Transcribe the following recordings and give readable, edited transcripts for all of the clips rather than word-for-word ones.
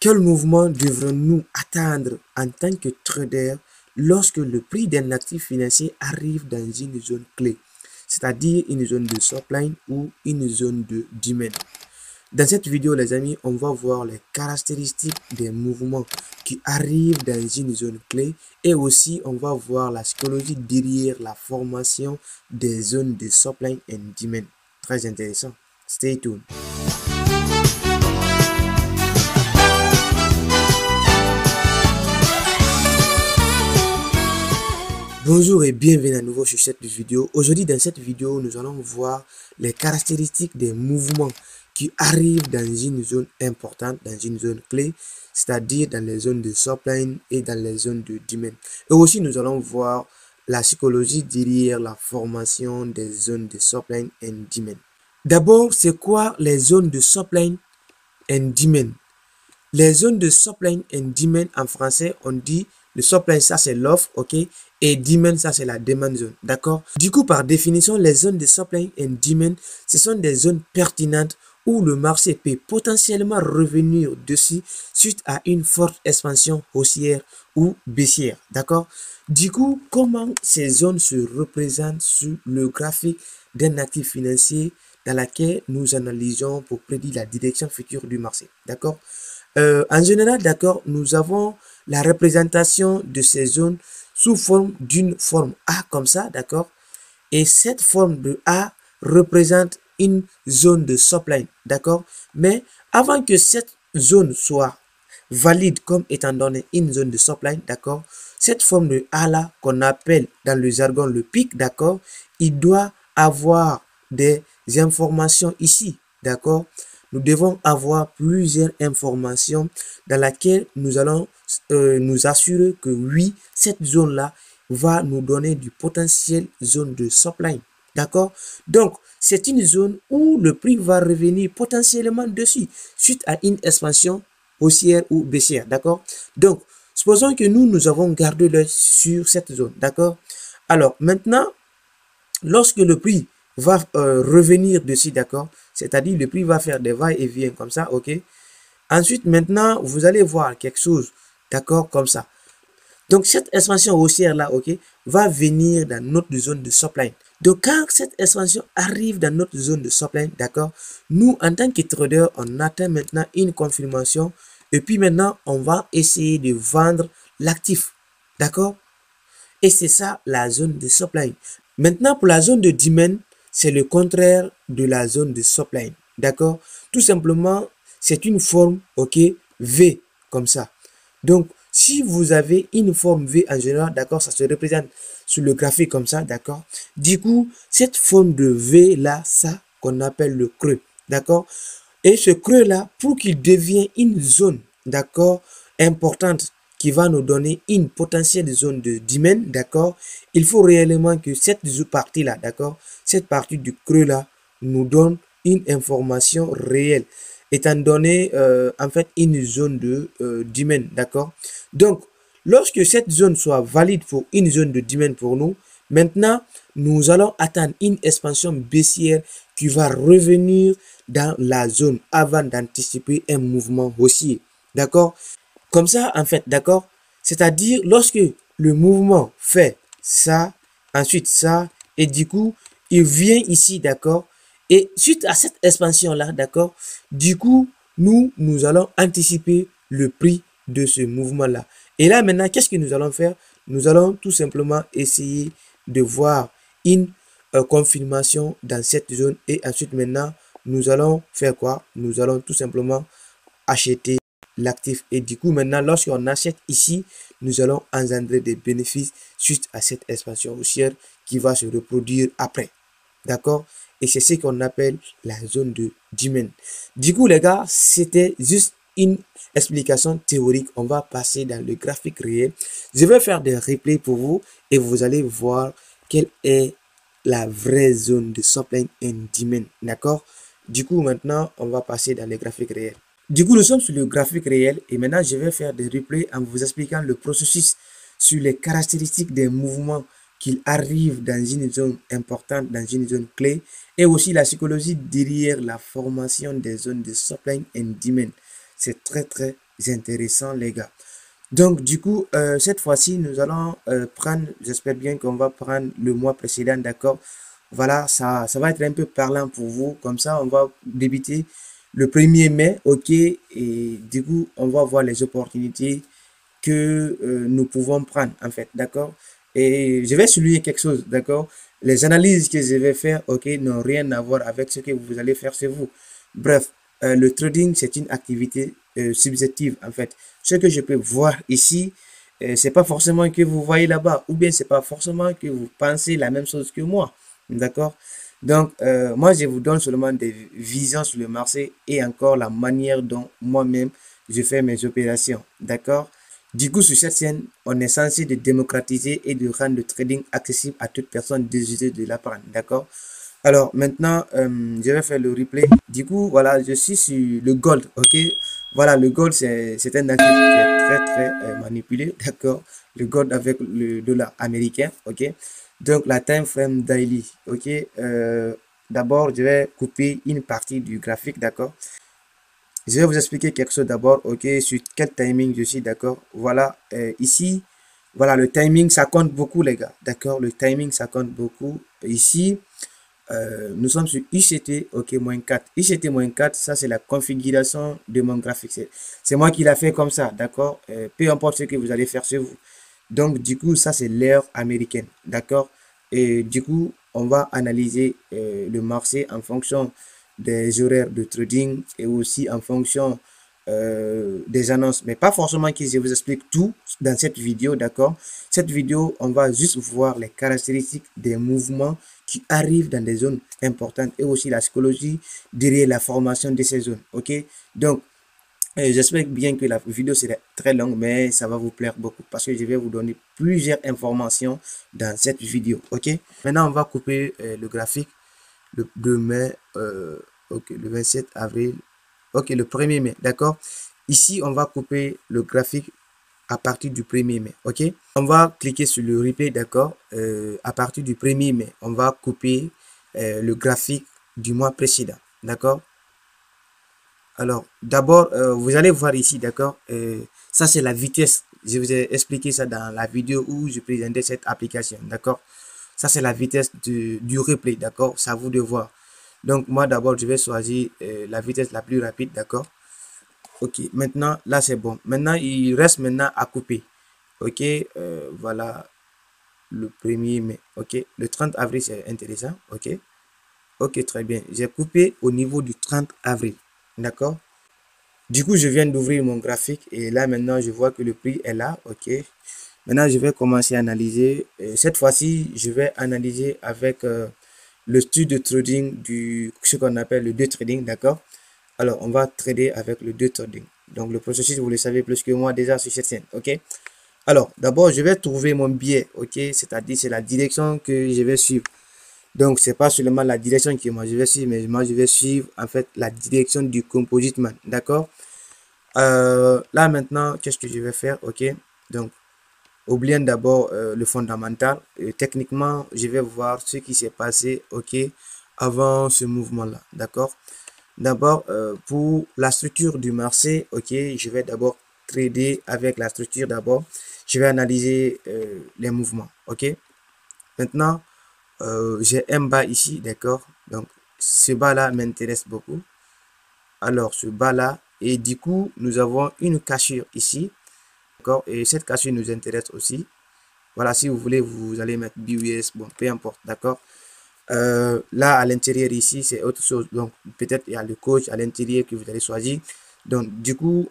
Quel mouvement devrons-nous attendre en tant que trader lorsque le prix d'un actif financier arrive dans une zone clé, c'est-à-dire une zone de supply ou une zone de demand? Dans cette vidéo, les amis, on va voir les caractéristiques des mouvements qui arrivent dans une zone clé et aussi on va voir la psychologie derrière la formation des zones de supply and demand. Très intéressant. Stay tuned. Bonjour et bienvenue à nouveau sur cette vidéo. Aujourd'hui, dans cette vidéo, nous allons voir les caractéristiques des mouvements qui arrivent dans une zone importante, dans une zone clé, c'est-à-dire dans les zones de supply et dans les zones de demand. Et aussi, nous allons voir la psychologie derrière la formation des zones de supply and demand. D'abord, c'est quoi les zones de supply and demand? Les zones de supply and demand, en français, on dit le supply, ça c'est l'offre, ok, et demand, ça c'est la demande zone, d'accord. Du coup, par définition, les zones de supply and demand, ce sont des zones pertinentes où le marché peut potentiellement revenir dessus suite à une forte expansion haussière ou baissière, d'accord. Du coup, comment ces zones se représentent sur le graphique d'un actif financier dans laquelle nous analysons pour prédire la direction future du marché, d'accord. En général, d'accord, nous avons la représentation de ces zones sous forme d'une forme A comme ça, d'accord. Et cette forme de A représente une zone de supply, d'accord. Mais avant que cette zone soit valide comme étant donné une zone de supply, d'accord, cette forme de A là, qu'on appelle dans le jargon le pic, d'accord, il doit avoir des informations ici, d'accord. Nous devons avoir plusieurs informations dans laquelle nous allons nous assurer que oui, cette zone-là va nous donner du potentiel zone de supply. D'accord? Donc, c'est une zone où le prix va revenir potentiellement dessus suite à une expansion haussière ou baissière. D'accord? Donc, supposons que nous avons gardé l'œil sur cette zone. D'accord? Alors, maintenant, lorsque le prix va revenir dessus, d'accord, c'est-à-dire le prix va faire des va-et-vient comme ça, ok. Ensuite, maintenant, vous allez voir quelque chose, d'accord, comme ça. Donc, cette expansion haussière là, ok, va venir dans notre zone de supply. Donc, quand cette expansion arrive dans notre zone de supply, d'accord, nous, en tant que trader, on atteint maintenant une confirmation et puis maintenant, on va essayer de vendre l'actif, d'accord. Et c'est ça la zone de supply. Maintenant, pour la zone de demand, c'est le contraire de la zone de supply. D'accord? Tout simplement, c'est une forme, ok, V, comme ça. Donc, si vous avez une forme V en général, d'accord, ça se représente sur le graphique comme ça, d'accord? Du coup, cette forme de V là, ça qu'on appelle le creux, d'accord? Et ce creux là, pour qu'il devienne une zone, d'accord, importante, qui va nous donner une potentielle zone de demand, d'accord, il faut réellement que cette partie-là, d'accord, cette partie du creux-là nous donne une information réelle, étant donné, en fait, une zone de demand, d'accord. Donc, lorsque cette zone soit valide pour une zone de demand pour nous, maintenant, nous allons atteindre une expansion baissière qui va revenir dans la zone avant d'anticiper un mouvement haussier, d'accord. Comme ça, en fait, d'accord? C'est-à-dire, lorsque le mouvement fait ça, ensuite ça, et du coup, il vient ici, d'accord? Et suite à cette expansion-là, d'accord? Du coup, nous allons anticiper le prix de ce mouvement-là. Et là, maintenant, qu'est-ce que nous allons faire? Nous allons tout simplement essayer de voir une confirmation dans cette zone. Et ensuite, maintenant, nous allons faire quoi? Nous allons tout simplement acheter l'actif. Et du coup, maintenant, lorsqu'on achète ici, nous allons engendrer des bénéfices suite à cette expansion haussière qui va se reproduire après. D'accord? Et c'est ce qu'on appelle la zone de demand. Du coup, les gars, c'était juste une explication théorique. On va passer dans le graphique réel. Je vais faire des replays pour vous et vous allez voir quelle est la vraie zone de supply and demand. D'accord? Du coup, maintenant, on va passer dans les graphiques réels. Du coup, nous sommes sur le graphique réel et maintenant, je vais faire des replays en vous expliquant le processus sur les caractéristiques des mouvements qui arrivent dans une zone importante, dans une zone clé et aussi la psychologie derrière la formation des zones de supply and demand. C'est très intéressant, les gars. Donc, du coup, cette fois-ci, nous allons prendre, j'espère bien qu'on va prendre le mois précédent, d'accord? Voilà, ça va être un peu parlant pour vous. Comme ça, on va débuter le 1er mai, ok? Et du coup, on va voir les opportunités que nous pouvons prendre, en fait, d'accord? Et je vais souligner quelque chose, d'accord? Les analyses que je vais faire, ok, n'ont rien à voir avec ce que vous allez faire chez vous. Bref, le trading, c'est une activité subjective, en fait. Ce que je peux voir ici, c'est pas forcément que vous voyez là-bas, ou bien c'est pas forcément que vous pensez la même chose que moi, d'accord? Donc, moi, je vous donne seulement des visions sur le marché et encore la manière dont moi-même je fais mes opérations, d'accord? Du coup, sur cette chaîne, on est censé de démocratiser et de rendre le trading accessible à toute personne désireuse de l'apprendre, d'accord? Alors, maintenant, je vais faire le replay. Du coup, voilà, je suis sur le gold, ok? Voilà, le gold, c'est un actif qui est très manipulé, d'accord? Le gold avec le dollar américain, ok? Donc, la time frame daily, ok? D'abord, je vais couper une partie du graphique, d'accord? Je vais vous expliquer quelque chose d'abord, ok, sur quel timing je suis, d'accord. Voilà, ici, voilà, le timing, ça compte beaucoup, les gars, d'accord. Le timing, ça compte beaucoup. Ici, nous sommes sur ICT, ok, -4. ICT -4, ça, c'est la configuration de mon graphique. C'est moi qui l'ai fait comme ça, d'accord. Peu importe ce que vous allez faire chez vous. Donc, du coup, ça, c'est l'heure américaine, d'accord. Et du coup, on va analyser le marché en fonction des horaires de trading et aussi en fonction des annonces. Mais pas forcément que je vous explique tout dans cette vidéo, d'accord? Cette vidéo, on va juste voir les caractéristiques des mouvements qui arrivent dans des zones importantes et aussi la psychologie derrière la formation de ces zones, ok? Donc, j'espère bien que la vidéo sera très longue, mais ça va vous plaire beaucoup parce que je vais vous donner plusieurs informations dans cette vidéo, ok? Maintenant, on va couper le graphique le 2 mai, ok, le 27 avril, ok, le 1er mai, d'accord? Ici, on va couper le graphique à partir du 1er mai, ok? On va cliquer sur le replay, d'accord? À partir du 1er mai, on va couper le graphique du mois précédent, d'accord? Alors, d'abord, vous allez voir ici, d'accord? Ça, c'est la vitesse. Je vous ai expliqué ça dans la vidéo où je présentais cette application, d'accord? Ça, c'est la vitesse du replay, d'accord? C'est à vous de voir. Donc, moi, d'abord, je vais choisir la vitesse la plus rapide, d'accord? Ok, maintenant, là, c'est bon. Maintenant, il reste maintenant à couper. Ok, voilà le 1er mai. Ok, le 30 avril, c'est intéressant. Ok, ok, très bien. J'ai coupé au niveau du 30 avril, d'accord? Du coup, je viens d'ouvrir mon graphique et là maintenant, je vois que le prix est là. Ok. Maintenant, je vais commencer à analyser. Cette fois-ci, je vais analyser avec le style de trading du ce qu'on appelle le day trading, d'accord? Alors, on va trader avec le day trading. Donc, le processus, vous le savez plus que moi déjà sur cette scène, ok? Alors, d'abord, je vais trouver mon biais, ok? C'est-à-dire, c'est la direction que je vais suivre. Donc, c'est pas seulement la direction que moi je vais suivre, mais moi je vais suivre en fait la direction du composite man, d'accord? Là maintenant, qu'est-ce que je vais faire? Ok, donc oublions d'abord le fondamental. Techniquement, je vais voir ce qui s'est passé, ok, avant ce mouvement-là, d'accord? D'abord, pour la structure du marché, ok, je vais d'abord trader avec la structure d'abord. Je vais analyser les mouvements, ok? Maintenant, j'ai un bas ici, d'accord? Donc, ce bas-là m'intéresse beaucoup. Alors, ce bas-là, et du coup, nous avons une cassure ici, d'accord? Et cette cassure nous intéresse aussi. Voilà, si vous voulez, vous allez mettre BUS, bon, peu importe, d'accord? Là, à l'intérieur ici, c'est autre chose. Donc, peut-être il y a le coach à l'intérieur que vous allez choisir. Donc, du coup,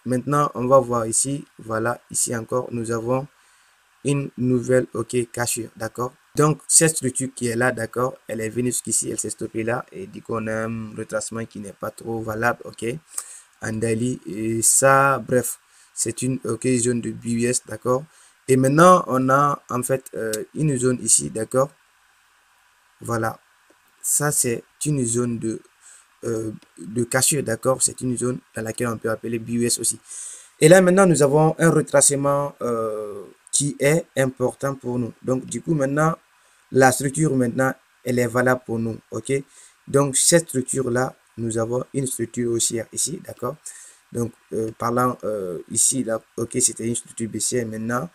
maintenant, on va voir ici. Voilà, ici encore, nous avons une nouvelle, ok, cassure, d'accord? Donc, cette structure qui est là, d'accord, elle est venue jusqu'ici, elle s'est stoppée là, et du coup, on a un retracement qui n'est pas trop valable, ok, en daily, et ça, bref, c'est une, ok, zone de BUS, d'accord? Et maintenant, on a, en fait, une zone ici, d'accord? Voilà, ça, c'est une zone de cassure, d'accord? C'est une zone dans laquelle on peut appeler BUS aussi. Et là, maintenant, nous avons un retracement qui est important pour nous. Donc, du coup, maintenant, la structure, maintenant, elle est valable pour nous, ok? Donc, cette structure-là, nous avons une structure haussière ici, d'accord? Donc, parlant ici, là, ok, c'était une structure baissière. Maintenant,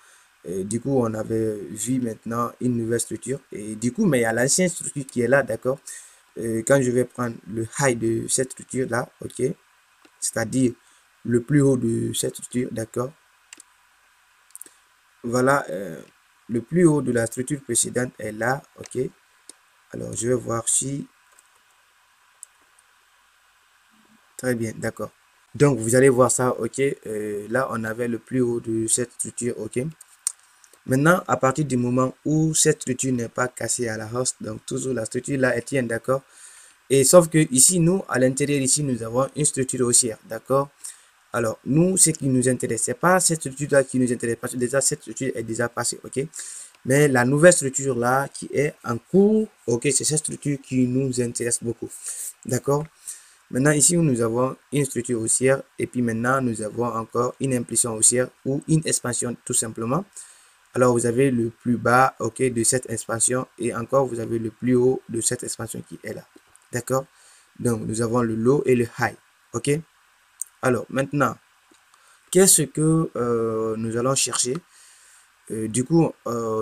du coup, on avait vu maintenant une nouvelle structure. Et du coup, mais il y a l'ancienne structure qui est là, d'accord? Quand je vais prendre le high de cette structure-là, ok? C'est-à-dire le plus haut de cette structure, d'accord? Voilà, le plus haut de la structure précédente est là, ok? Alors, je vais voir si... Très bien, d'accord. Donc, vous allez voir ça, ok? Là, on avait le plus haut de cette structure, ok? Maintenant, à partir du moment où cette structure n'est pas cassée à la hausse, donc toujours la structure là, elle tient, d'accord? Et sauf que ici, nous, à l'intérieur, ici, nous avons une structure haussière, d'accord? Alors, nous, ce qui nous intéresse, c'est pas cette structure-là qui nous intéresse, parce que déjà, cette structure est déjà passée, ok? Mais la nouvelle structure là, qui est en cours, ok, c'est cette structure qui nous intéresse beaucoup, d'accord? Maintenant, ici, nous avons une structure haussière, et puis maintenant, nous avons encore une impulsion haussière ou une expansion, tout simplement. Alors, vous avez le plus bas, ok, de cette expansion, et encore, vous avez le plus haut de cette expansion qui est là, d'accord? Donc, nous avons le low et le high, ok? Alors, maintenant, qu'est-ce que nous allons chercher? Du coup,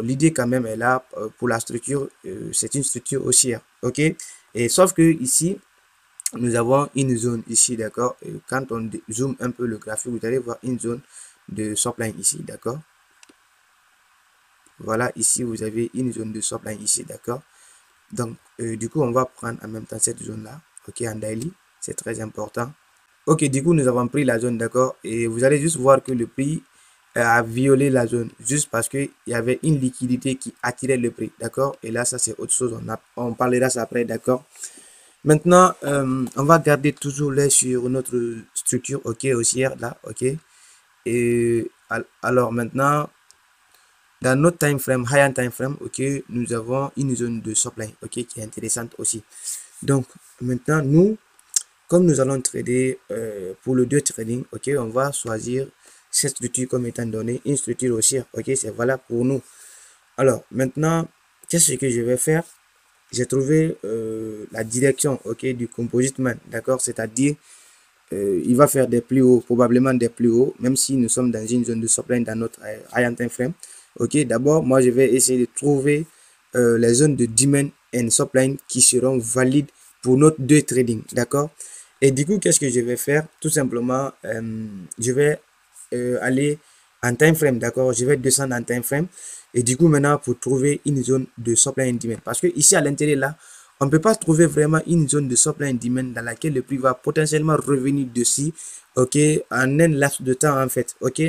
l'idée quand même est là pour la structure, c'est une structure haussière, ok? Et sauf que ici, nous avons une zone ici, d'accord? Et quand on zoome un peu le graphique, vous allez voir une zone de supply ici, d'accord? Voilà, ici, vous avez une zone de supply ici, d'accord? Donc, du coup, on va prendre en même temps cette zone-là, ok, en daily, c'est très important. Ok, du coup, nous avons pris la zone, d'accord? Et vous allez juste voir que le prix a violé la zone, juste parce qu'il y avait une liquidité qui attirait le prix, d'accord? Et là, ça, c'est autre chose, on parlera ça après, d'accord? Maintenant, on va garder toujours l'œil sur notre structure, ok, haussière, là, ok? Et alors maintenant, dans notre time frame, high time frame, ok, nous avons une zone de supply, ok, qui est intéressante aussi. Donc, maintenant, nous, comme nous allons trader pour le day trading, ok, on va choisir cette structure comme étant donné une structure haussière, ok, c'est valable pour nous. Alors, maintenant, qu'est-ce que je vais faire? J'ai trouvé la direction, ok, du composite man, d'accord, c'est-à-dire il va faire des plus hauts, probablement des plus hauts, même si nous sommes dans une zone de supply dans notre high time frame. Ok, d'abord, moi, je vais essayer de trouver les zones de demand and supply qui seront valides pour notre day trading, d'accord? Et du coup, qu'est-ce que je vais faire? Tout simplement, je vais aller en time frame, d'accord? Je vais descendre en time frame. Et du coup, maintenant, pour trouver une zone de supply and demand. Parce que ici, à l'intérieur, là, on ne peut pas trouver vraiment une zone de supply and demand dans laquelle le prix va potentiellement revenir dessus, ok, en un laps de temps, en fait, ok.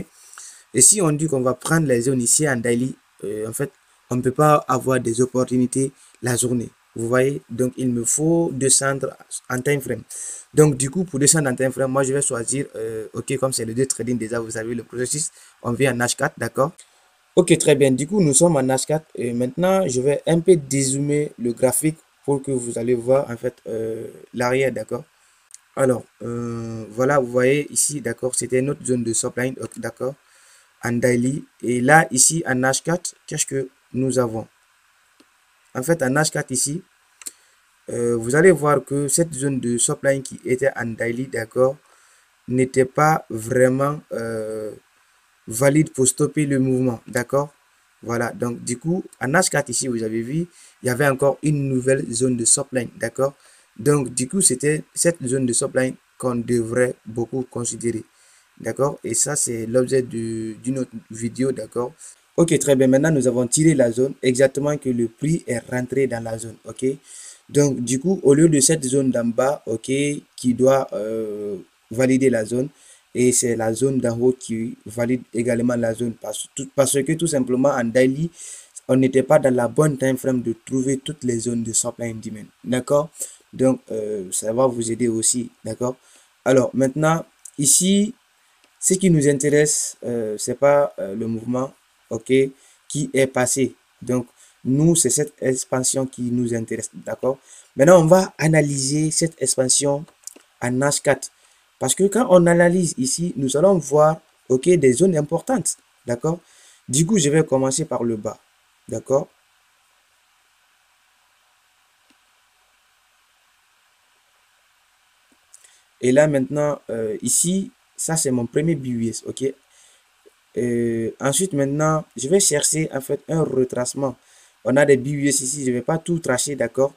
Et si on dit qu'on va prendre les zones ici en daily, en fait, on ne peut pas avoir des opportunités la journée. Vous voyez, donc il me faut descendre en time frame. Donc du coup, pour descendre en time frame, moi je vais choisir, ok, comme c'est le day trading déjà, vous savez le processus, on vient en H4, d'accord? Ok, très bien. Du coup, nous sommes en H4 et maintenant, je vais un peu dézoomer le graphique pour que vous allez voir en fait l'arrière, d'accord? Alors, voilà, vous voyez ici, d'accord, c'était notre zone de supply, ok, d'accord, en daily. Et là, ici, en H4, qu'est-ce que nous avons? En fait, en H4 ici, vous allez voir que cette zone de supply qui était en daily, d'accord, n'était pas vraiment valide pour stopper le mouvement, d'accord? Voilà, donc du coup, en H4 ici, vous avez vu, il y avait encore une nouvelle zone de supply, d'accord? Donc du coup, c'était cette zone de supply qu'on devrait beaucoup considérer, d'accord? Et ça, c'est l'objet d'une autre vidéo, d'accord? Ok, très bien, maintenant nous avons tiré la zone, exactement que le prix est rentré dans la zone, ok? Donc du coup, au lieu de cette zone d'en bas, ok, qui doit valider la zone, et c'est la zone d'en haut qui valide également la zone parce que tout simplement en daily, on n'était pas dans la bonne time frame de trouver toutes les zones de supply and demand. D'accord? Donc, ça va vous aider aussi. D'accord? Alors, maintenant, ici, ce qui nous intéresse, c'est pas le mouvement, ok, qui est passé. Donc, nous, c'est cette expansion qui nous intéresse. D'accord? Maintenant, on va analyser cette expansion en H4. Parce que quand on analyse ici, nous allons voir, ok, des zones importantes. D'accord? Du coup, je vais commencer par le bas. D'accord? Et là, maintenant, ici, ça c'est mon premier BUS, ok. Ensuite, maintenant, je vais chercher en fait un retracement. On a des BUS ici, je ne vais pas tout tracer, d'accord.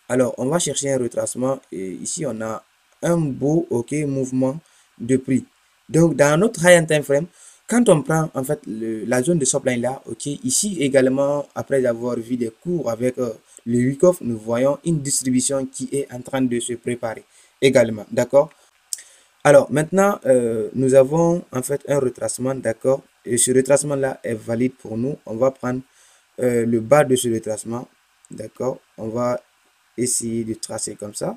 Alors, on va chercher un retracement et ici, on a un beau, ok, mouvement de prix. Donc, dans notre high time frame, quand on prend en fait la zone de supply là, ok, ici également, après avoir vu des cours avec le Wyckoff, nous voyons une distribution qui est en train de se préparer également, d'accord. Alors, maintenant, nous avons en fait un retracement, d'accord, et ce retracement là est valide pour nous. On va prendre le bas de ce retracement, d'accord, on va essayer de tracer comme ça.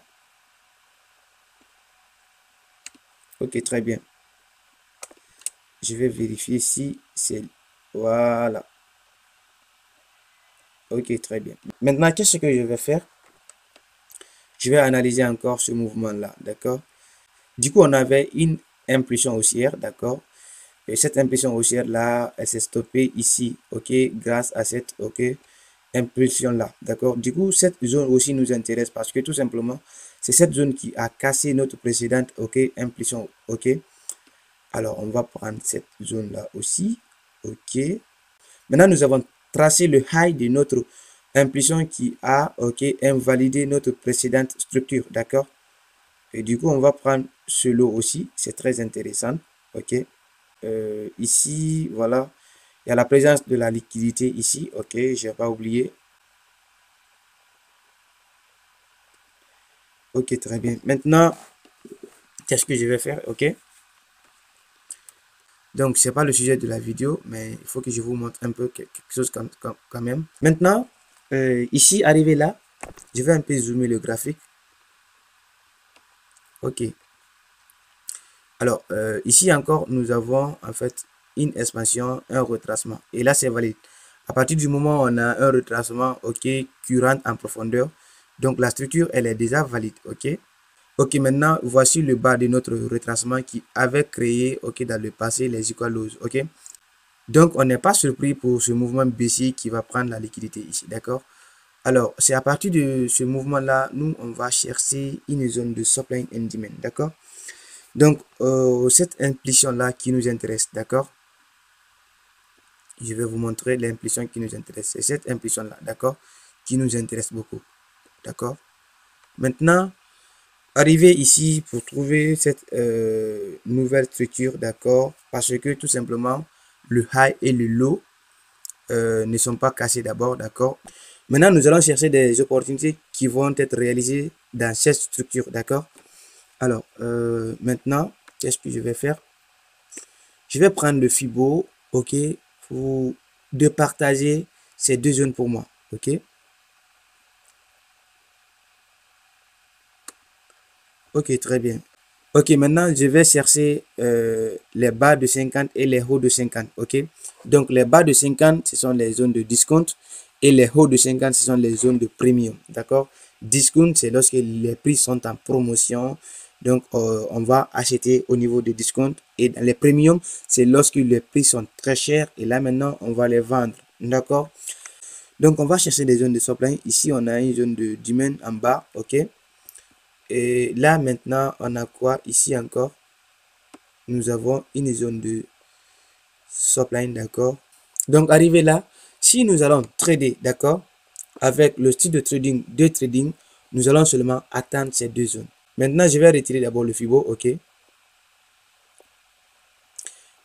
Ok, très bien. Je vais vérifier si c'est... Voilà. Ok, très bien. Maintenant, qu'est-ce que je vais faire? Je vais analyser encore ce mouvement-là, d'accord? Du coup, on avait une impulsion haussière, d'accord? Et cette impulsion haussière-là, elle s'est stoppée ici, ok? Grâce à cette, ok, impulsion-là, d'accord? Du coup, cette zone aussi nous intéresse parce que tout simplement, c'est cette zone qui a cassé notre précédente, ok, impulsion, ok? Alors, on va prendre cette zone-là aussi. OK. Maintenant, nous avons tracé le high de notre impulsion qui a, OK, invalidé notre précédente structure. D'accord? Et du coup, on va prendre ce lot aussi. C'est très intéressant. OK. Ici, voilà. Il y a la présence de la liquidité ici. OK. Je n'ai pas oublié. OK, très bien. Maintenant, qu'est-ce que je vais faire? OK. Donc, c'est pas le sujet de la vidéo, mais il faut que je vous montre un peu quelque chose quand même. Maintenant, ici, arrivé là, je vais un peu zoomer le graphique. Ok. Alors, ici encore, nous avons en fait une expansion, un retracement. Et là, c'est valide. À partir du moment où on a un retracement, ok, qui rentre en profondeur, donc la structure, elle est déjà valide, ok. Ok, maintenant, voici le bas de notre retracement qui avait créé, ok, dans le passé, les equal lows, ok. Donc, on n'est pas surpris pour ce mouvement baissier qui va prendre la liquidité ici, d'accord? Alors, c'est à partir de ce mouvement-là, nous, on va chercher une zone de supply and demand, d'accord? Donc, cette impulsion-là qui nous intéresse, d'accord? Je vais vous montrer l'impulsion qui nous intéresse. C'est cette impulsion-là, d'accord? Qui nous intéresse beaucoup, d'accord? Maintenant, arriver ici pour trouver cette nouvelle structure, d'accord? Parce que tout simplement, le high et le low ne sont pas cassés d'abord, d'accord? Maintenant, nous allons chercher des opportunités qui vont être réalisées dans cette structure, d'accord? Alors, maintenant, qu'est-ce que je vais faire? Je vais prendre le Fibo, ok, pour départager ces deux zones pour moi, ok? Ok, très bien. Ok, maintenant, je vais chercher les bas de 50 et les hauts de 50, ok? Donc, les bas de 50, ce sont les zones de discount et les hauts de 50, ce sont les zones de premium, d'accord? Discount, c'est lorsque les prix sont en promotion. Donc, on va acheter au niveau de discount. Et dans les premium, c'est lorsque les prix sont très chers. Et là, maintenant, on va les vendre, d'accord? Donc, on va chercher des zones de supply. Ici, on a une zone de demand en bas, ok? Et là, maintenant, on a quoi ici encore? Nous avons une zone de supply, d'accord? Donc, arrivé là, si nous allons trader, d'accord, avec le style de trading, nous allons seulement atteindre ces deux zones. Maintenant, je vais retirer d'abord le Fibo, ok?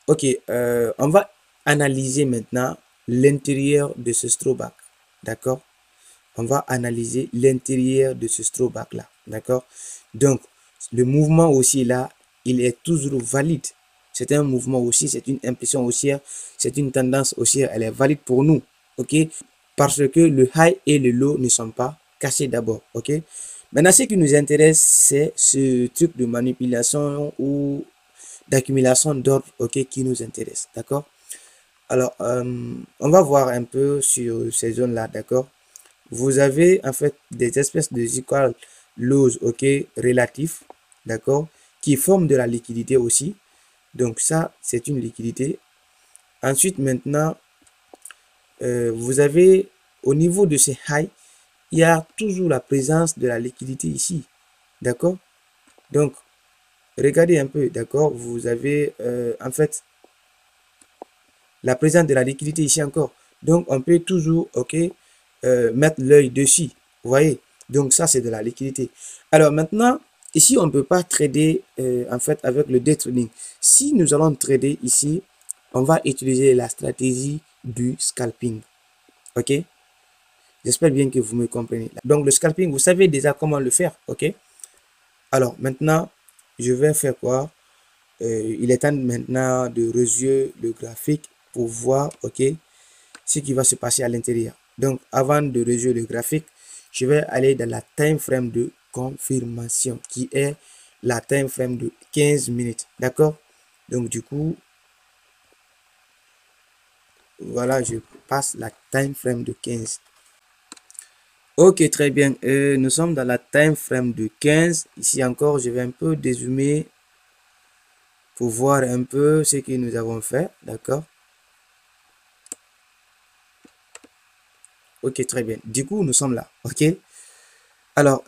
Ok, on va analyser maintenant l'intérieur de ce throwback, d'accord? On va analyser l'intérieur de ce throwback là, d'accord? Donc, le mouvement aussi là, il est toujours valide. C'est un mouvement aussi, c'est une impulsion haussière, c'est une tendance haussière, elle est valide pour nous, ok? Parce que le high et le low ne sont pas cachés d'abord, ok? Maintenant, ce qui nous intéresse, c'est ce truc de manipulation ou d'accumulation d'ordre, ok, qui nous intéresse, d'accord? Alors, on va voir un peu sur ces zones-là, d'accord? Vous avez en fait des espèces de equal lows, ok, relatifs, d'accord, qui forment de la liquidité aussi. Donc ça, c'est une liquidité. Ensuite, maintenant, vous avez au niveau de ces highs, il y a toujours la présence de la liquidité ici, d'accord? Donc, regardez un peu, d'accord, vous avez en fait la présence de la liquidité ici encore. Donc, on peut toujours, ok, mettre l'œil dessus. Vous voyez? Donc, ça, c'est de la liquidité. Alors, maintenant, ici, on ne peut pas trader, en fait, avec le day trading. Si nous allons trader ici, on va utiliser la stratégie du scalping. Ok? J'espère bien que vous me comprenez. Donc, le scalping, vous savez déjà comment le faire. Ok? Alors, maintenant, je vais faire quoi? Il est temps maintenant de rejouer le graphique pour voir, ok, ce qui va se passer à l'intérieur. Donc, avant de rejouer le graphique, je vais aller dans la time frame de confirmation qui est la time frame de 15 minutes. D'accord? Donc, du coup, voilà, je passe la time frame de 15. Ok, très bien. Nous sommes dans la time frame de 15. Ici encore, je vais un peu dézoomer pour voir un peu ce que nous avons fait. D'accord? Ok, très bien. Du coup, nous sommes là. Ok? Alors,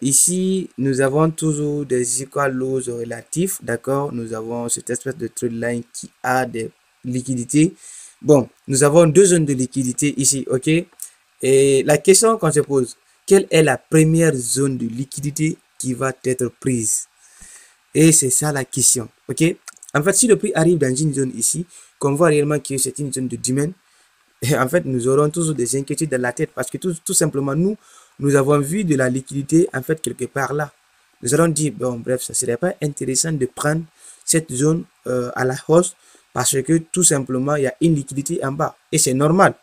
ici, nous avons toujours des equal lows relatifs. D'accord? Nous avons cette espèce de trade line qui a des liquidités. Bon, nous avons deux zones de liquidité ici. Ok? Et la question qu'on se pose, quelle est la première zone de liquidité qui va être prise? Et c'est ça la question. Ok? En fait, si le prix arrive dans une zone ici, qu'on voit réellement que c'est une zone de demand, et en fait, nous aurons toujours des inquiétudes dans la tête parce que tout simplement, nous avons vu de la liquidité, en fait, quelque part là. Nous allons dire, bon, bref, ça serait pas intéressant de prendre cette zone à la hausse parce que tout simplement, il y a une liquidité en bas. Et c'est normal,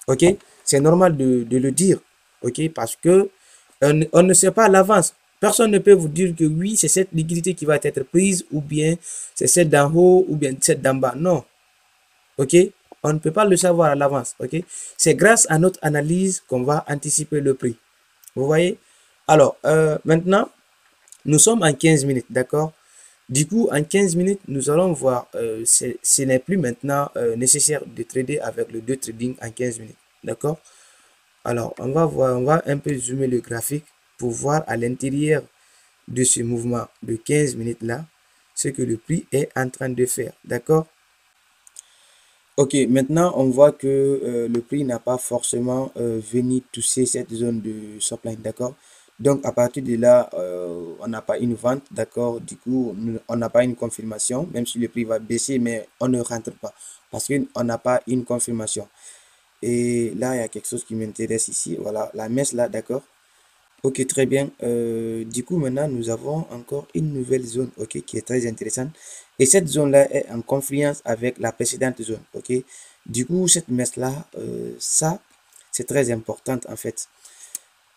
ok? C'est normal de le dire, ok? Parce que on ne sait pas à l'avance. Personne ne peut vous dire que oui, c'est cette liquidité qui va être prise ou bien c'est celle d'en haut ou bien celle d'en bas. Non, ok? On ne peut pas le savoir à l'avance, ok? C'est grâce à notre analyse qu'on va anticiper le prix. Vous voyez? Alors, maintenant, nous sommes en 15 minutes, d'accord? Du coup, en 15 minutes, nous allons voir, ce n'est plus maintenant nécessaire de trader avec le 2 trading en 15 minutes, d'accord? Alors, on va voir, on va un peu zoomer le graphique pour voir à l'intérieur de ce mouvement de 15 minutes là, ce que le prix est en train de faire, d'accord? Ok, maintenant on voit que le prix n'a pas forcément venu toucher cette zone de supply, d'accord? Donc à partir de là, on n'a pas une vente, d'accord? Du coup, on n'a pas une confirmation, même si le prix va baisser, mais on ne rentre pas parce qu'on n'a pas une confirmation. Et là, il y a quelque chose qui m'intéresse ici, voilà, la mèche là, d'accord? Ok, très bien. Du coup, maintenant, nous avons encore une nouvelle zone, ok, qui est très intéressante. Et cette zone-là est en confluence avec la précédente zone, ok. Du coup, cette mèche-là, ça, c'est très important, en fait.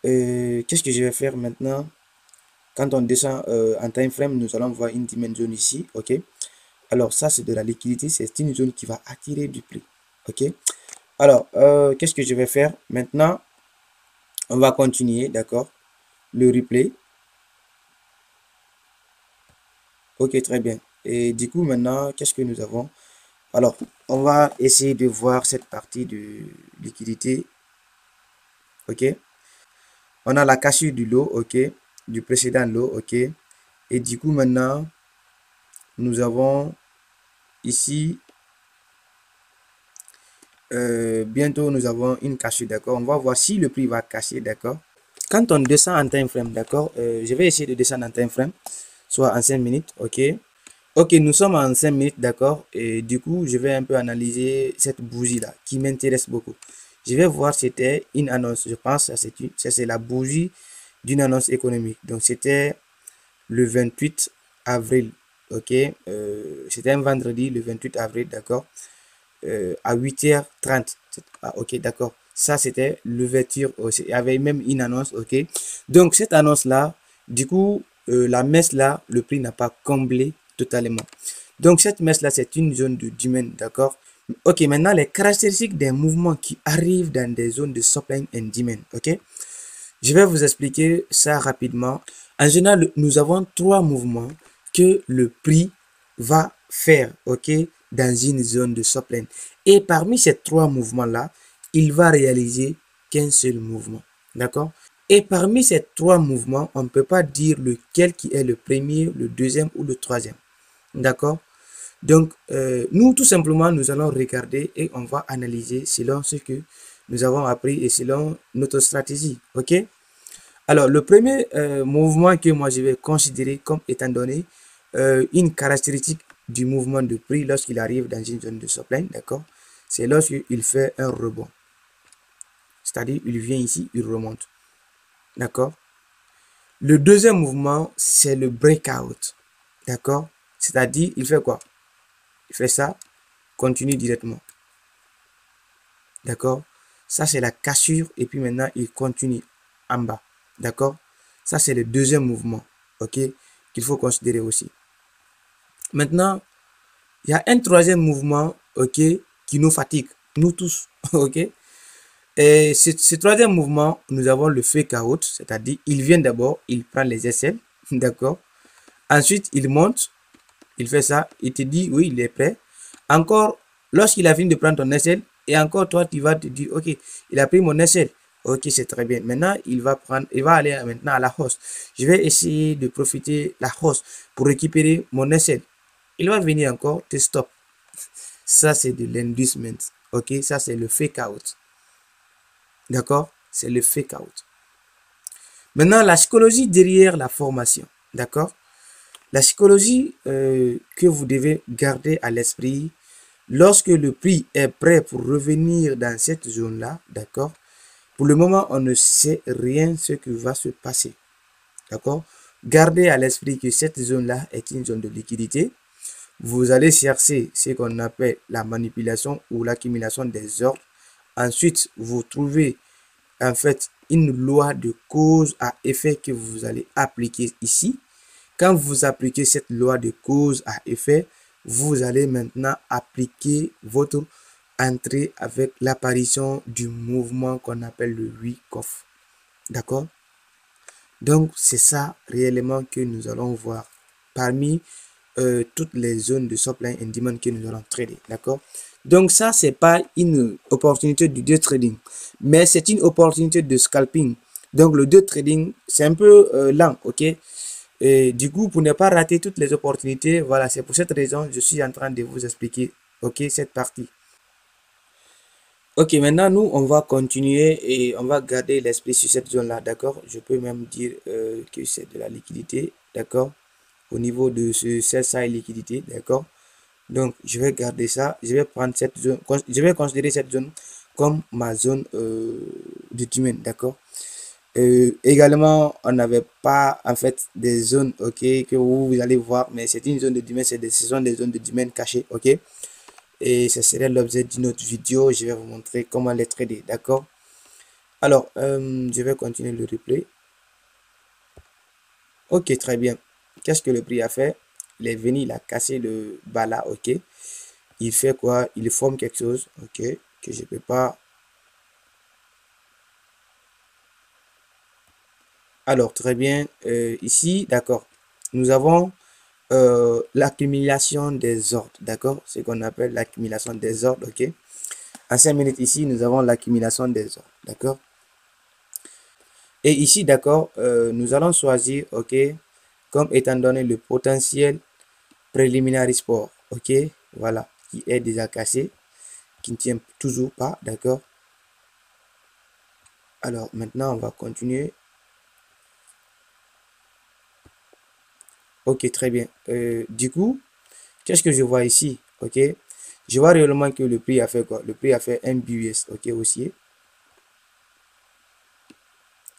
Qu'est-ce que je vais faire maintenant? Quand on descend en time frame, nous allons voir une dimension ici, ok. Alors, ça, c'est de la liquidité. C'est une zone qui va attirer du prix, ok. Alors, qu'est-ce que je vais faire? Maintenant, on va continuer, d'accord? Le replay. Ok, très bien. Et du coup, maintenant, qu'est-ce que nous avons? Alors, on va essayer de voir cette partie de liquidité. Ok. On a la cassure du lot, ok. Du précédent lot, ok. Et du coup, maintenant, nous avons ici, bientôt, nous avons une cassure, d'accord. On va voir si le prix va casser, d'accord. Quand on descend en time frame, d'accord, je vais essayer de descendre en time frame, soit en 5 minutes, ok. Ok, nous sommes en 5 minutes, d'accord. Et du coup, je vais un peu analyser cette bougie-là qui m'intéresse beaucoup. Je vais voir si c'était une annonce. Je pense que c'est la bougie d'une annonce économique. Donc, c'était le 28 avril. Ok, c'était un vendredi, le 28 avril, d'accord. À 8h30. Ah, ok, d'accord. Ça, c'était l'ouverture. Il y avait même une annonce, ok. Donc, cette annonce-là, du coup, la messe-là, le prix n'a pas comblé totalement. Donc, cette messe-là, c'est une zone de demand, d'accord. Ok, maintenant, les caractéristiques des mouvements qui arrivent dans des zones de supply and demand, ok. Je vais vous expliquer ça rapidement. En général, nous avons trois mouvements que le prix va faire, ok, dans une zone de supply. Et parmi ces trois mouvements-là, il va réaliser qu'un seul mouvement, d'accord? Et parmi ces trois mouvements, on ne peut pas dire lequel qui est le premier, le deuxième ou le troisième. D'accord? Donc, nous, tout simplement, nous allons regarder et on va analyser selon ce que nous avons appris et selon notre stratégie. OK? Alors, le premier mouvement que moi, je vais considérer comme étant donné une caractéristique du mouvement de prix lorsqu'il arrive dans une zone de supply, d'accord? C'est lorsqu'il fait un rebond. C'est-à-dire, il vient ici, il remonte. D'accord? Le deuxième mouvement, c'est le breakout. D'accord? C'est-à-dire, il fait quoi? Il fait ça, continue directement. D'accord? Ça, c'est la cassure. Et puis maintenant, il continue en bas. D'accord? Ça, c'est le deuxième mouvement. OK? Qu'il faut considérer aussi. Maintenant, il y a un troisième mouvement, OK, qui nous fatigue. Nous tous. OK? Et ce troisième mouvement, nous avons le fake out. C'est-à-dire, il vient d'abord, il prend les aisselles. D'accord? Ensuite, il monte. Il fait ça. Il te dit, oui, il est prêt. Encore, lorsqu'il a fini de prendre ton aisselle, et encore toi, tu vas te dire, ok, il a pris mon aisselle. Ok, c'est très bien. Maintenant, il va aller maintenant à la hausse. Je vais essayer de profiter la hausse pour récupérer mon aisselle. Il va venir encore, te stop. Ça, c'est de l'inducement. Ok, ça, c'est le fake out. D'accord? C'est le fake out. Maintenant, la psychologie derrière la formation. D'accord? La psychologie que vous devez garder à l'esprit, lorsque le prix est prêt pour revenir dans cette zone-là, d'accord? Pour le moment, on ne sait rien ce qui va se passer, d'accord? Gardez à l'esprit que cette zone-là est une zone de liquidité. Vous allez chercher ce qu'on appelle la manipulation ou l'accumulation des ordres. Ensuite, vous trouvez en fait une loi de cause à effet que vous allez appliquer ici. Quand vous appliquez cette loi de cause à effet, vous allez maintenant appliquer votre entrée avec l'apparition du mouvement qu'on appelle le Wyckoff. D'accord? Donc, c'est ça réellement que nous allons voir parmi toutes les zones de supply and demand que nous allons trader. D'accord? Donc, ça, c'est pas une opportunité du day trading, mais c'est une opportunité de scalping. Donc, le day trading, c'est un peu lent, ok? Et du coup, pour ne pas rater toutes les opportunités, voilà, c'est pour cette raison que je suis en train de vous expliquer, ok, cette partie. Ok, maintenant, nous, on va continuer et on va garder l'esprit sur cette zone-là, d'accord? Je peux même dire que c'est de la liquidité, d'accord? Au niveau de ce CSI liquidité, d'accord? Donc, je vais garder ça. Je vais prendre cette zone, je vais considérer cette zone comme ma zone de domaine, d'accord? Également, on n'avait pas en fait des zones, ok, que vous allez voir, mais c'est une zone de domaine, ce sont des zones de domaine cachées, ok. Et ce serait l'objet d'une autre vidéo. Je vais vous montrer comment les trader, d'accord. Alors, je vais continuer le replay. Ok, très bien. Qu'est-ce que le prix a fait? Il est venu, il a cassé le bas là, ok. Il fait quoi? Il forme quelque chose, ok, que je peux pas. Alors, très bien. Ici, d'accord. Nous avons l'accumulation des ordres, d'accord? Ce qu'on appelle l'accumulation des ordres, ok? En 5 minutes ici, nous avons l'accumulation des ordres, d'accord? Et ici, d'accord, nous allons choisir, ok, comme étant donné le potentiel preliminary sport, ok? Voilà, qui est déjà cassé, qui ne tient toujours pas, d'accord? Alors, maintenant, on va continuer. Ok, très bien. Du coup, qu'est-ce que je vois ici? Ok, je vois réellement que le prix a fait quoi? Le prix a fait un BUS, ok, haussier.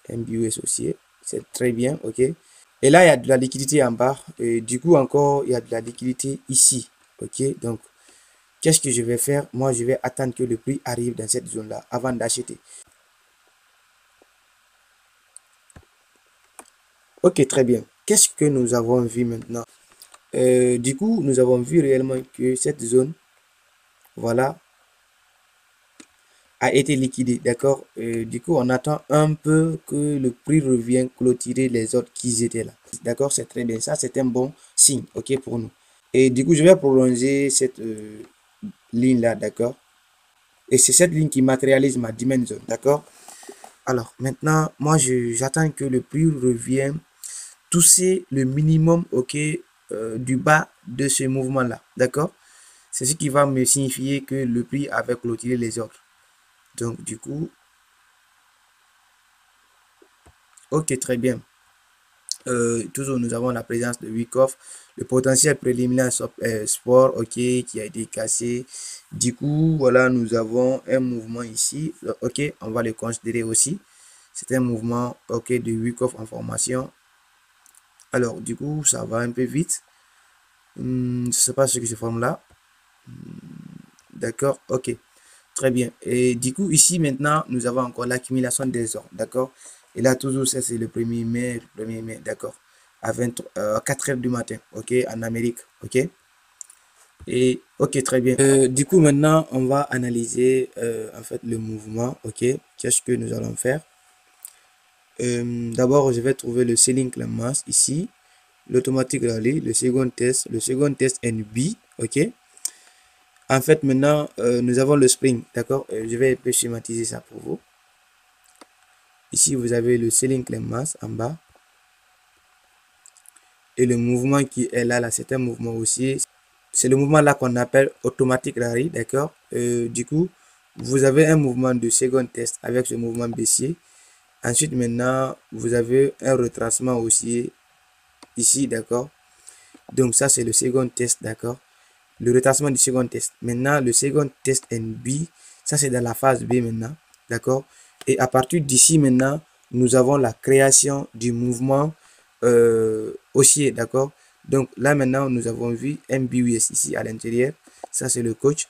Un BUS haussier, c'est très bien, ok. Et là, il y a de la liquidité en bas. Et du coup, encore, il y a de la liquidité ici, ok. Donc, qu'est-ce que je vais faire? Moi, je vais attendre que le prix arrive dans cette zone-là avant d'acheter. Ok, très bien. Qu'est-ce que nous avons vu maintenant? Du coup, nous avons vu réellement que cette zone, voilà, a été liquidée, d'accord? Du coup, on attend un peu que le prix revienne clôturer les autres qui étaient là. D'accord? C'est très bien. Ça, c'est un bon signe, ok, pour nous. Et du coup, je vais prolonger cette ligne-là, d'accord? Et c'est cette ligne qui matérialise ma dimension, d'accord? Alors, maintenant, moi, j'attends que le prix revienne toucher le minimum, ok, du bas de ce mouvement-là. D'accord? C'est ce qui va me signifier que le prix avait clôturé les autres. Donc, du coup, ok, très bien. Toujours, nous avons la présence de Wyckoff, le potentiel préliminaire sport, ok, qui a été cassé. Du coup, voilà, nous avons un mouvement ici. Ok, on va le considérer aussi. C'est un mouvement, ok, de Wyckoff en formation. Alors, du coup, ça va un peu vite. Je ne sais pas ce que se forme là. D'accord, ok. Très bien. Et du coup, ici, maintenant, nous avons encore l'accumulation des ordres. D'accord. Et là, toujours, ça, c'est le 1er mai. Le 1er mai, d'accord. À 4 heures du matin. OK. En Amérique. OK. Et, OK, très bien. Du coup, maintenant, on va analyser, en fait, le mouvement. OK. Qu'est-ce que nous allons faire? D'abord, je vais trouver le ceiling climb mass ici. L'automatique rallye, le second test NB. OK. En fait, maintenant, nous avons le spring, d'accord? Je vais un peu schématiser ça pour vous. Ici, vous avez le ceiling climb mass en bas. Et le mouvement qui est là, c'est un mouvement haussier. C'est le mouvement là qu'on appelle automatique rallye, d'accord? Du coup, vous avez un mouvement de second test avec ce mouvement baissier. Ensuite, maintenant, vous avez un retracement haussier ici, d'accord? Donc, ça, c'est le second test, d'accord? Le retracement du second test. Maintenant, le second test NB, ça c'est dans la phase B maintenant, d'accord? Et à partir d'ici maintenant, nous avons la création du mouvement haussier, d'accord? Donc là maintenant, nous avons vu MBUS ici à l'intérieur. Ça c'est le coach.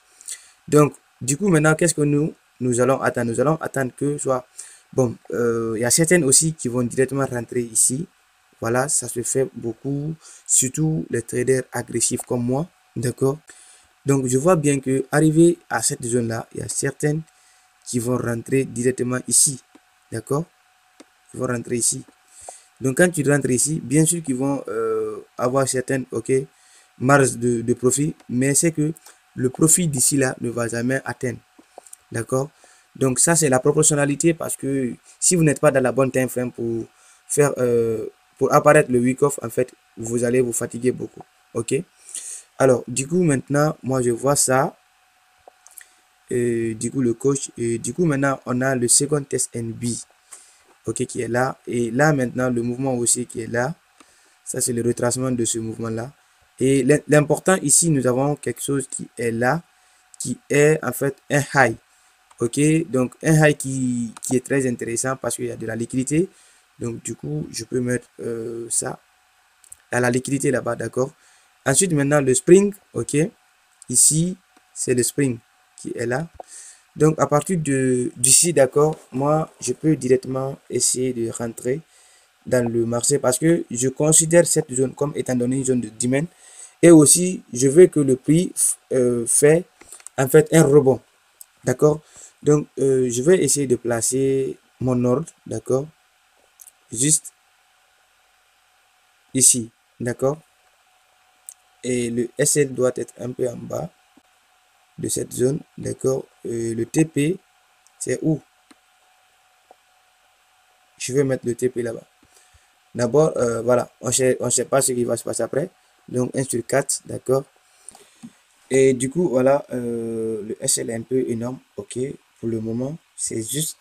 Donc du coup maintenant, qu'est-ce que nous allons attendre? Nous allons attendre que soit... Bon, il y a certaines aussi qui vont directement rentrer ici. Voilà, ça se fait beaucoup, surtout les traders agressifs comme moi. D'accord? Donc, je vois bien que arrivé à cette zone-là, il y a certaines qui vont rentrer directement ici. D'accord? Ils vont rentrer ici. Donc, quand tu rentres ici, bien sûr qu'ils vont avoir certaines, ok, marges de profit, mais c'est que le profit d'ici là ne va jamais atteindre. D'accord? Donc, ça, c'est la proportionnalité parce que si vous n'êtes pas dans la bonne time frame pour faire, pour apparaître le week-off, en fait, vous allez vous fatiguer beaucoup. Ok? Alors, du coup, maintenant, moi, je vois ça. Et du coup, le coach. Et du coup, maintenant, on a le second test NB. Ok, qui est là. Et là, maintenant, le mouvement aussi qui est là. Ça, c'est le retracement de ce mouvement-là. Et l'important ici, nous avons quelque chose qui est là, qui est en fait un high. Ok, donc un high qui est très intéressant parce qu'il y a de la liquidité. Donc, du coup, je peux mettre ça à la liquidité là-bas, d'accord. Ensuite, maintenant, le spring, ok. Ici, c'est le spring qui est là. Donc, à partir d'ici, d'accord, moi, je peux directement essayer de rentrer dans le marché parce que je considère cette zone comme étant donné une zone de demand. Et aussi, je veux que le prix fait, en fait, un rebond. D'accord? Donc, je vais essayer de placer mon ordre, d'accord? Juste ici, d'accord? Et le SL doit être un peu en bas de cette zone, d'accord? Le TP, c'est où? Je vais mettre le TP là-bas. D'abord, voilà, on ne sait pas ce qui va se passer après. Donc, 1 sur 4, d'accord? Et du coup, voilà, le SL est un peu énorme, ok? Pour le moment, c'est juste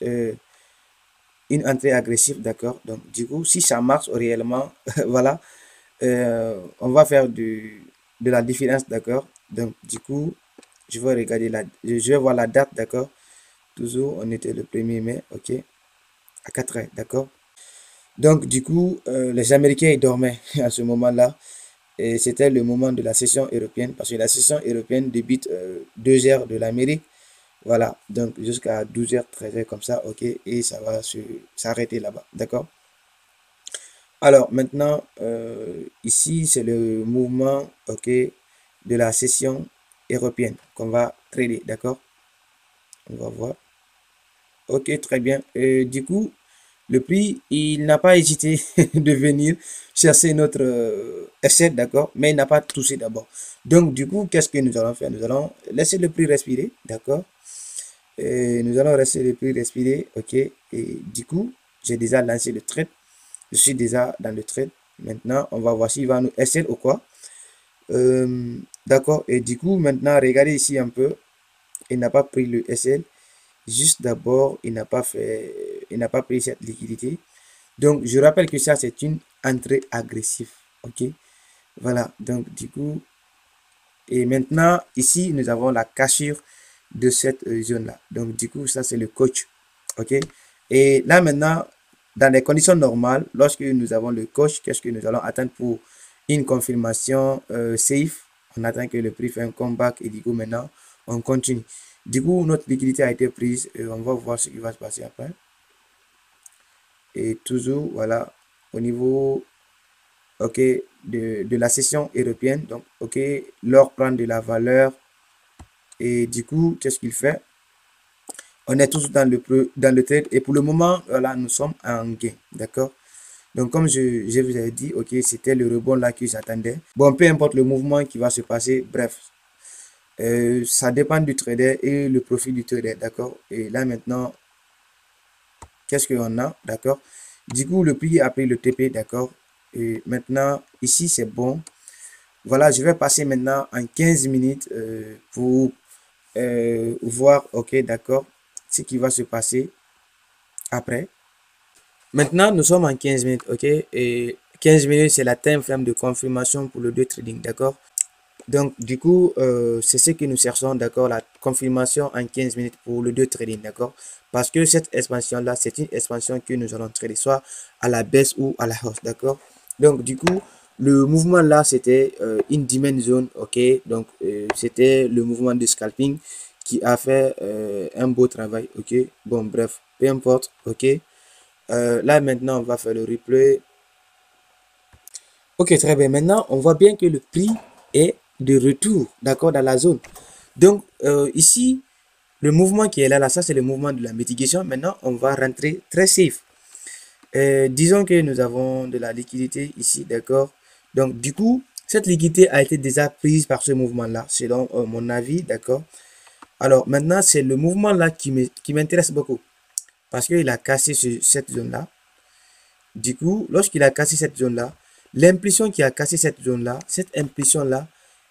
une entrée agressive, d'accord? Donc, du coup, si ça marche réellement, voilà, on va faire de la différence, d'accord? Donc, du coup, je vais regarder je vais voir la date, d'accord? Toujours, on était le 1er mai, ok? À 4 heures, d'accord? Donc, du coup, les Américains, ils dormaient à ce moment-là. Et c'était le moment de la session européenne, parce que la session européenne débute 2 heures de l'Amérique. Voilà, donc jusqu'à 12 heures, 13 heures comme ça, ok? Et ça va s'arrêter là-bas, d'accord? Alors, maintenant, ici, c'est le mouvement, ok, de la session européenne qu'on va trader, d'accord? On va voir. Ok, très bien. Du coup, le prix, il n'a pas hésité de venir chercher notre essai, d'accord? Mais il n'a pas touché d'abord. Donc, du coup, qu'est-ce que nous allons faire? Nous allons laisser le prix respirer, d'accord? Et nous allons rester le prix respirer, ok. Et du coup, j'ai déjà lancé le trade. Je suis déjà dans le trade. Maintenant, on va voir s'il va nous SL ou quoi. D'accord. Et du coup, maintenant, regardez ici un peu. Il n'a pas pris le SL. Juste d'abord, il n'a pas pris cette liquidité. Donc, je rappelle que ça, c'est une entrée agressive. Ok. Voilà. Donc, du coup, et maintenant, ici, nous avons la cassure de cette zone-là. Donc, du coup, ça, c'est le coach. OK? Et là, maintenant, dans les conditions normales, lorsque nous avons le coach, qu'est-ce que nous allons attendre pour une confirmation safe? On attend que le prix fait un comeback et du coup, maintenant, on continue. Du coup, notre liquidité a été prise et on va voir ce qui va se passer après. Et toujours, voilà, au niveau ok, de la session européenne. Donc, ok, l'or prend de la valeur et du coup, qu'est-ce qu'il fait? On est toujours dans le trade et pour le moment, voilà, nous sommes en gain, d'accord? Donc, comme je vous avais dit, ok, c'était le rebond là que j'attendais. Bon, peu importe le mouvement qui va se passer, bref, ça dépend du trader et le profit du trader, d'accord? Et là, maintenant, qu'est-ce qu'on a, d'accord? Du coup, le prix a pris le TP, d'accord? Et maintenant, ici, c'est bon. Voilà, je vais passer maintenant en 15 minutes pour voir, ok, d'accord, ce qui va se passer après. Maintenant, nous sommes en 15 minutes, ok, et 15 minutes, c'est la time frame de confirmation pour le 2 trading, d'accord. Donc, du coup, c'est ce que nous cherchons, d'accord, la confirmation en 15 minutes pour le 2 trading, d'accord. Parce que cette expansion-là, c'est une expansion que nous allons trader soit à la baisse ou à la hausse, d'accord. Donc, du coup, le mouvement là, c'était une demand zone, ok. Donc, c'était le mouvement de scalping qui a fait un beau travail, ok. Bon, bref, peu importe, ok. Là, maintenant, on va faire le replay. Ok, très bien. Maintenant, on voit bien que le prix est de retour, d'accord, dans la zone. Donc, ici, le mouvement qui est là, ça, c'est le mouvement de la mitigation. Maintenant, on va rentrer très safe. Disons que nous avons de la liquidité ici, d'accord. Donc, du coup, cette liquidité a été déjà prise par ce mouvement-là, selon mon avis, d'accord. Alors, maintenant, c'est le mouvement-là qui m'intéresse beaucoup. Parce qu'il a cassé cette zone-là. Du coup, lorsqu'il a cassé cette zone-là, l'impulsion qui a cassé cette zone-là, cette impulsion-là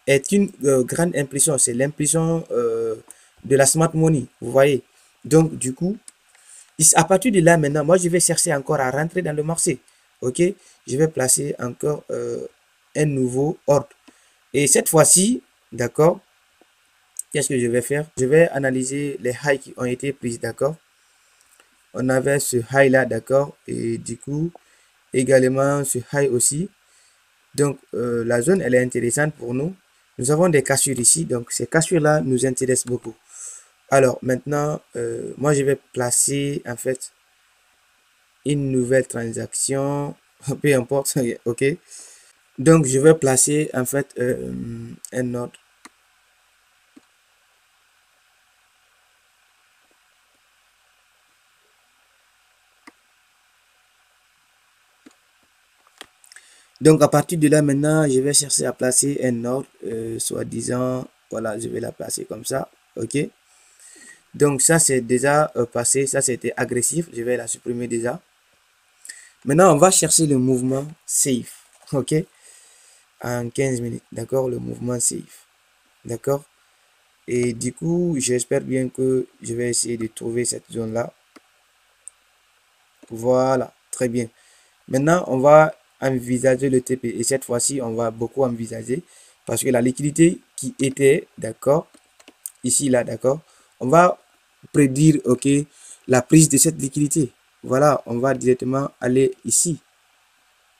est une grande impulsion. C'est l'impulsion de la smart money, vous voyez. Donc, du coup, à partir de là, maintenant, moi, je vais chercher encore à rentrer dans le marché. OK? Je vais placer encore un nouveau ordre. Et cette fois-ci, d'accord, qu'est-ce que je vais faire? Je vais analyser les highs qui ont été prises, d'accord? On avait ce high là, d'accord? Et du coup, également ce high aussi. Donc, la zone, elle est intéressante pour nous. Nous avons des cassures ici. Donc, ces cassures-là nous intéressent beaucoup. Alors, maintenant, moi, je vais placer, en fait, une nouvelle transaction. Peu importe, OK. Donc, je vais placer, en fait, un ordre. Donc, à partir de là, maintenant, je vais chercher à placer un ordre, soi-disant, voilà, je vais la placer comme ça, OK. Donc, ça, c'est déjà passé, ça, c'était agressif, je vais la supprimer déjà. Maintenant, on va chercher le mouvement safe, OK, en 15 minutes, d'accord, le mouvement safe, d'accord. Et du coup, j'espère bien que je vais essayer de trouver cette zone-là. Voilà, très bien. Maintenant, on va envisager le TP. Et cette fois-ci, on va beaucoup envisager parce que la liquidité qui était, d'accord, ici, là, d'accord, on va prédire, ok, la prise de cette liquidité. Voilà, on va directement aller ici.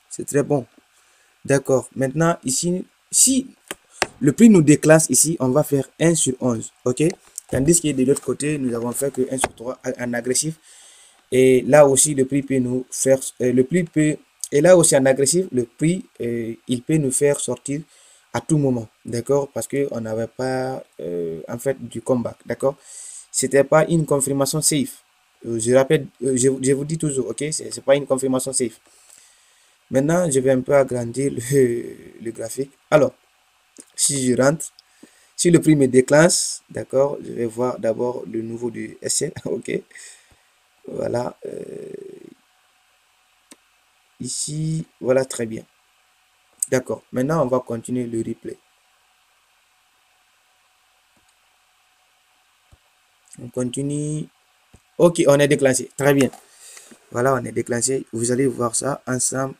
C'est très bon. D'accord. Maintenant, ici, si le prix nous déclasse ici, on va faire 1 sur 11. Ok. Tandis que de l'autre côté, nous avons fait que 1 sur 3 en agressif. Et là aussi, le prix peut nous faire, le prix peut, et là aussi en agressif, le prix, il peut nous faire sortir à tout moment, d'accord, parce que on n'avait pas, en fait, du comeback, d'accord. C'était pas une confirmation safe. Je rappelle, je vous dis toujours, ok, c'est pas une confirmation safe. Maintenant, je vais un peu agrandir le graphique. Alors, si Si le prix me déclenche, d'accord, je vais voir d'abord le nouveau du SL. Ok, voilà. Ici, voilà, très bien. D'accord, maintenant on va continuer le replay. On continue. Ok, on est déclenché. Très bien. Voilà, on est déclenché. Vous allez voir ça ensemble.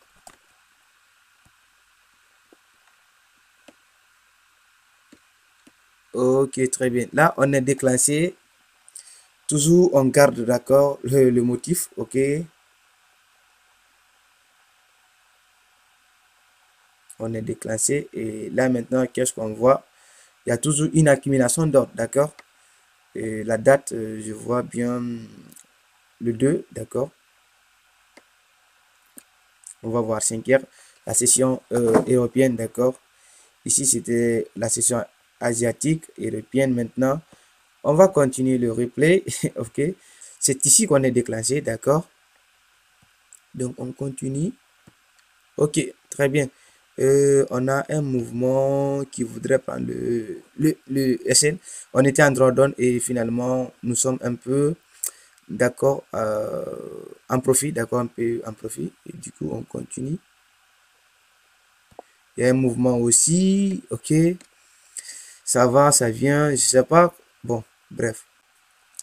Ok, très bien. Là, on est déclenché. Toujours, on garde, d'accord, le motif. Ok. On est déclenché. Et là, maintenant, qu'est-ce qu'on voit? Il y a toujours une accumulation d'ordre, d'accord? Et la date, je vois bien le 2, d'accord? On va voir 5 heures. La session européenne, d'accord? Ici, c'était la session asiatique, européenne maintenant. On va continuer le replay. Ok. C'est ici qu'on est déclenché, d'accord? Donc, on continue. Ok, très bien. On a un mouvement qui voudrait prendre le SN. On était en drawdown et finalement, nous sommes un peu, d'accord, en profit, d'accord, un peu en profit. Et du coup, on continue. Il y a un mouvement aussi, ok. Ça va, ça vient, je sais pas. Bon, bref.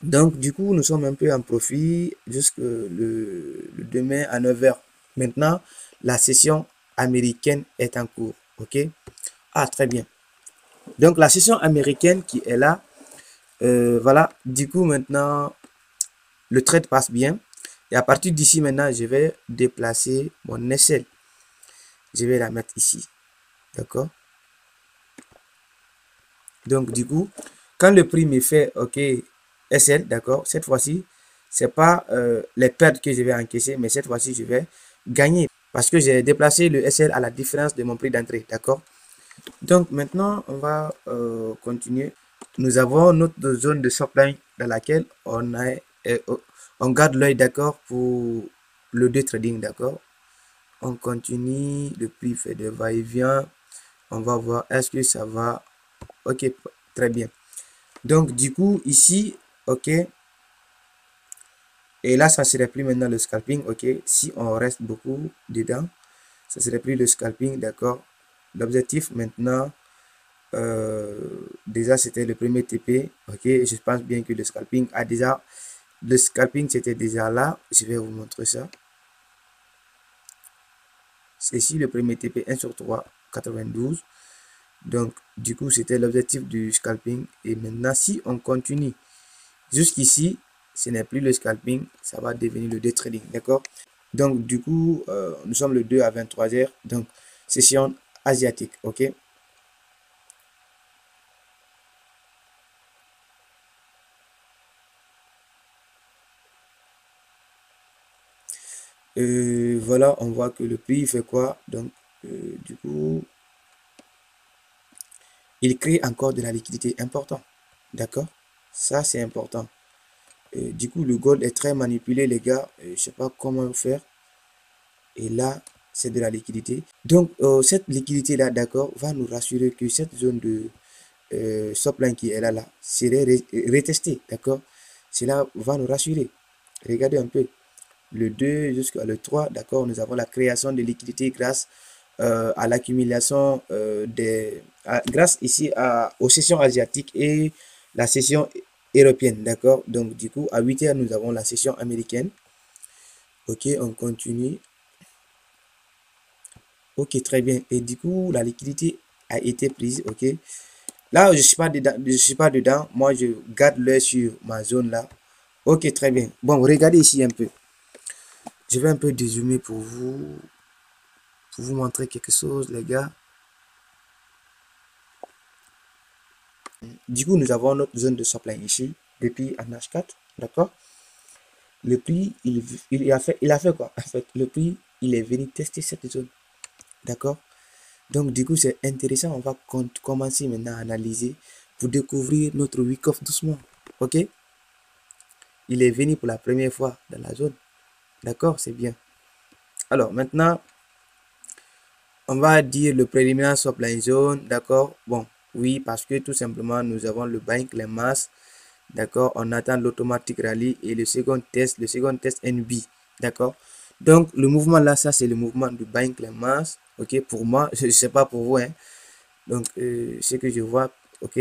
Donc, du coup, nous sommes un peu en profit jusque le demain à 9 heures. Maintenant, la session américaine est en cours. OK? Ah, très bien. Donc, la session américaine qui est là, voilà. Du coup, maintenant, le trade passe bien. Et à partir d'ici, maintenant, je vais déplacer mon échelle. Je vais la mettre ici. D'accord? Donc, du coup, quand le prix me fait, OK, SL, d'accord, cette fois-ci, c'est pas les pertes que je vais encaisser, mais cette fois-ci, je vais gagner parce que j'ai déplacé le SL à la différence de mon prix d'entrée, d'accord? Donc, maintenant, on va continuer. Nous avons notre zone de supply dans laquelle on garde l'œil, d'accord, pour le day trading, d'accord? On continue, le prix fait des va-et-vient. On va voir, est-ce que ça va? Ok, très bien. Donc, du coup, ici, ok. Et là, ça serait plus maintenant le scalping, ok. Si on reste beaucoup dedans, ça serait plus le scalping, d'accord. L'objectif maintenant, déjà, c'était le premier TP, ok. Je pense bien que le scalping a déjà, le scalping c'était déjà là. Je vais vous montrer ça. C'est ici le premier TP 1 sur 3, 92. Donc, du coup, c'était l'objectif du scalping. Et maintenant, si on continue jusqu'ici, ce n'est plus le scalping, ça va devenir le day trading, d'accord? Donc, du coup, nous sommes le 2 à 23 heures, donc session asiatique, ok? Voilà, on voit que le prix fait quoi? Donc, du coup, il crée encore de la liquidité importante, d'accord? Ça, c'est important. Du coup, le gold est très manipulé, les gars. Je sais pas comment faire. Et là, c'est de la liquidité. Donc, cette liquidité-là, d'accord, va nous rassurer que cette zone de supply qui est là, serait retestée, d'accord? Cela va nous rassurer. Regardez un peu. Le 2 jusqu'à le 3, d'accord, nous avons la création de liquidité grâce à l'accumulation grâce ici aux sessions asiatiques et la session européenne, d'accord? Donc, du coup, à 8 heures, nous avons la session américaine. Ok, on continue. Ok, très bien. Et du coup, la liquidité a été prise. Ok. Là, je suis pas dedans. Je suis pas dedans. Moi, je garde l'œil sur ma zone là. Ok, très bien. Bon, regardez ici un peu. Je vais un peu dézoomer pour vous montrer quelque chose, les gars. Du coup, nous avons notre zone de supply ici depuis en H4, d'accord? Le prix, il a fait quoi? En fait, le prix, il est venu tester cette zone, d'accord? Donc, du coup, c'est intéressant. On va commencer maintenant à analyser pour découvrir notre week-off doucement. OK? Il est venu pour la première fois dans la zone. D'accord? C'est bien. Alors, maintenant, on va dire le préliminaire supply zone. D'accord? Bon. Oui, parce que tout simplement, nous avons le buying claim mass. D'accord, on attend l'automatique rallye et le second test NB. D'accord, donc le mouvement là, ça c'est le mouvement du buying claim mass. Ok, pour moi, je ne sais pas pour vous, hein. Donc, ce que je vois, ok.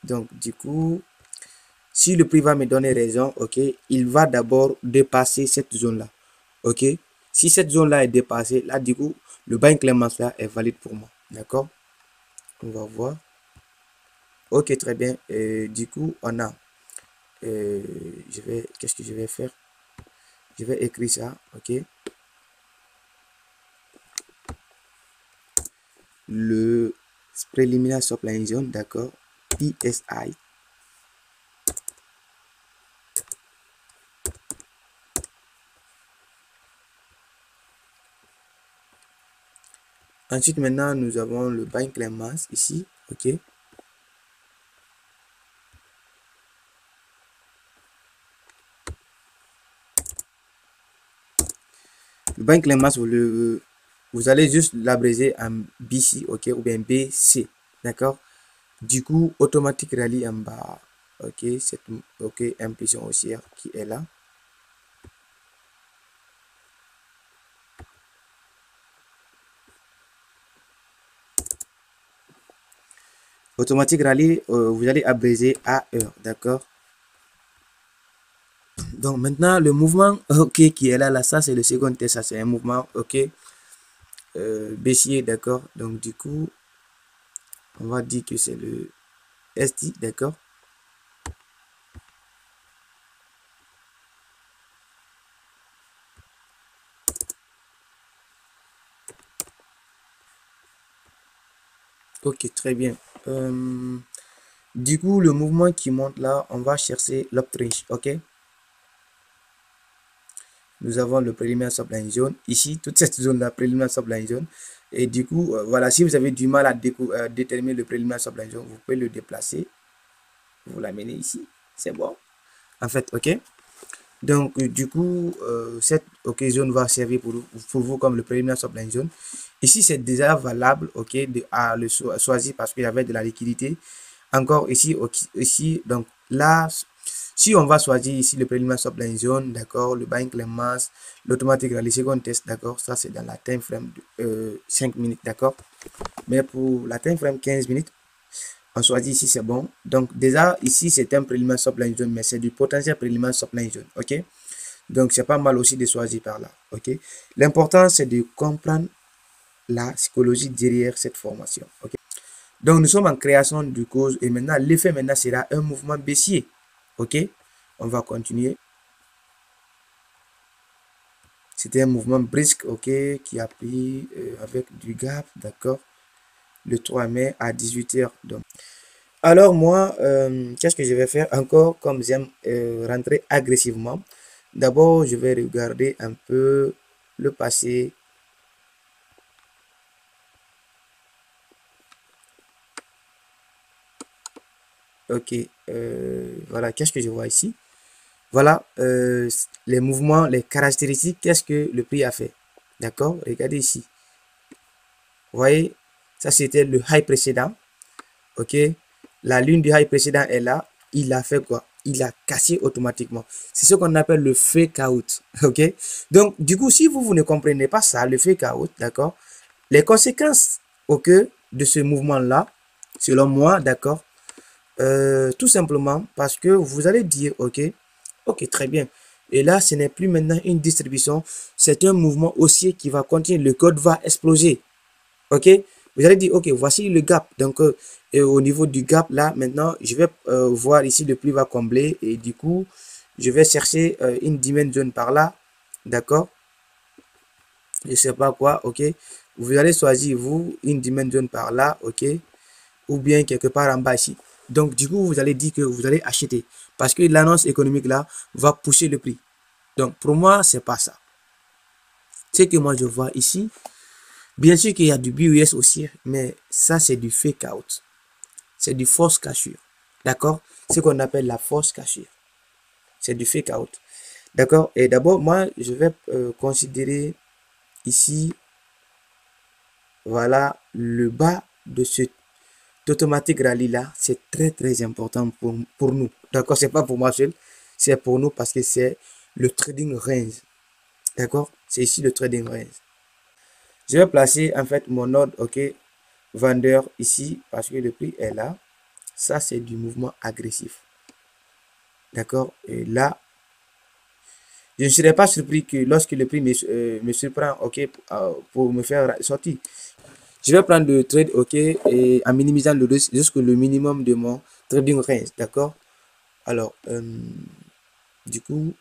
Donc, du coup, si le prix va me donner raison, ok, il va d'abord dépasser cette zone-là. Ok, si cette zone-là est dépassée, là, du coup, le buying claim mass là est valide pour moi. D'accord, on va voir. Ok, très bien. Du coup, on a, qu'est-ce que je vais faire? Je vais écrire ça, ok. Le préliminaire supply zone, d'accord, PSI. Ensuite, maintenant, nous avons le buying claim mass ici, ok. Le buying claim mass, vous allez juste l'abréger en BC, ok, ou bien BC, d'accord. Du coup, automatique rallye en bas, ok, c'est ok, impulsion haussière qui est là. Automatique rallye, vous allez abréger à heure, d'accord. Donc maintenant, le mouvement ok qui est là, ça c'est le second test, ça c'est un mouvement ok baissier, d'accord. Donc du coup, on va dire que c'est le ST, d'accord. Ok, très bien. Du coup, le mouvement qui monte là, on va chercher l'uptrend, ok. Nous avons le préliminaire supply zone ici, toute cette zone là, préliminaire supply zone. Et du coup, voilà, si vous avez du mal à déterminer le préliminaire supply zone, vous pouvez le déplacer, vous l'amenez ici, c'est bon. En fait, ok. Donc, du coup, cette zone va servir pour vous comme le préliminaire supply zone. Ici, c'est déjà valable, ok, à le choisir parce qu'il y avait de la liquidité. Encore ici, ici, donc là, si on va choisir ici le préliminaire supply zone, d'accord, le buying claim mass, l'automatique rallye second test, d'accord, ça c'est dans la time frame de 5 minutes, d'accord. Mais pour la time frame 15 minutes, on choisit ici, c'est bon. Donc, déjà, ici, c'est un préliminaire supply zone, mais c'est du potentiel préliminaire supply zone, ok. Donc, c'est pas mal aussi de choisir par là, ok. L'important, c'est de comprendre la psychologie derrière cette formation, ok. Donc, nous sommes en création de cause et maintenant, l'effet maintenant sera un mouvement baissier, ok. On va continuer. C'était un mouvement brisque, ok, qui a pris avec du gap, d'accord, le 3 mai à 18h. Donc, alors moi, qu'est-ce que je vais faire encore comme j'aime rentrer agressivement? D'abord, je vais regarder un peu le passé. Ok, voilà, qu'est-ce que je vois ici? Voilà, les mouvements, les caractéristiques, qu'est-ce que le prix a fait? D'accord, regardez ici. Vous voyez, ça c'était le high précédent. Ok, la ligne du high précédent est là. Il a fait quoi? Il a cassé automatiquement. C'est ce qu'on appelle le fake out. Ok, donc du coup, si vous ne comprenez pas ça, le fake out, d'accord, les conséquences, ok, de ce mouvement-là, selon moi, d'accord, tout simplement parce que vous allez dire, ok, ok, très bien. Et là, ce n'est plus maintenant une distribution, c'est un mouvement haussier qui va continuer. Le code va exploser. Ok, vous allez dire, ok, voici le gap. Donc, et au niveau du gap, là, maintenant, je vais voir ici le prix va combler. Et du coup, je vais chercher une dimension par là. D'accord, je sais pas quoi. Ok, vous allez choisir, vous, une dimension par là. Ok, ou bien quelque part en bas ici. Donc, du coup, vous allez dire que vous allez acheter parce que l'annonce économique là va pousser le prix. Donc, pour moi, c'est pas ça. Ce que moi je vois ici, bien sûr qu'il y a du BUS aussi, mais ça, c'est du fake out. C'est du fausse cachure. D'accord? Ce qu'on appelle la fausse cachure. C'est du fake out. D'accord? Et d'abord, moi, je vais considérer ici, voilà, le bas de ce automatique rallye là, c'est très important pour nous. D'accord, c'est pas pour moi seul, c'est pour nous parce que c'est le trading range. D'accord, c'est ici le trading range. Je vais placer en fait mon ordre, ok, vendeur ici parce que le prix est là. Ça, c'est du mouvement agressif. D'accord, et là, je ne serais pas surpris que lorsque le prix me surprend, ok, pour me faire sortir. Je vais prendre le trade, ok, et en minimisant le risque jusqu'au minimum de mon trading range, d'accord. Alors, du coup,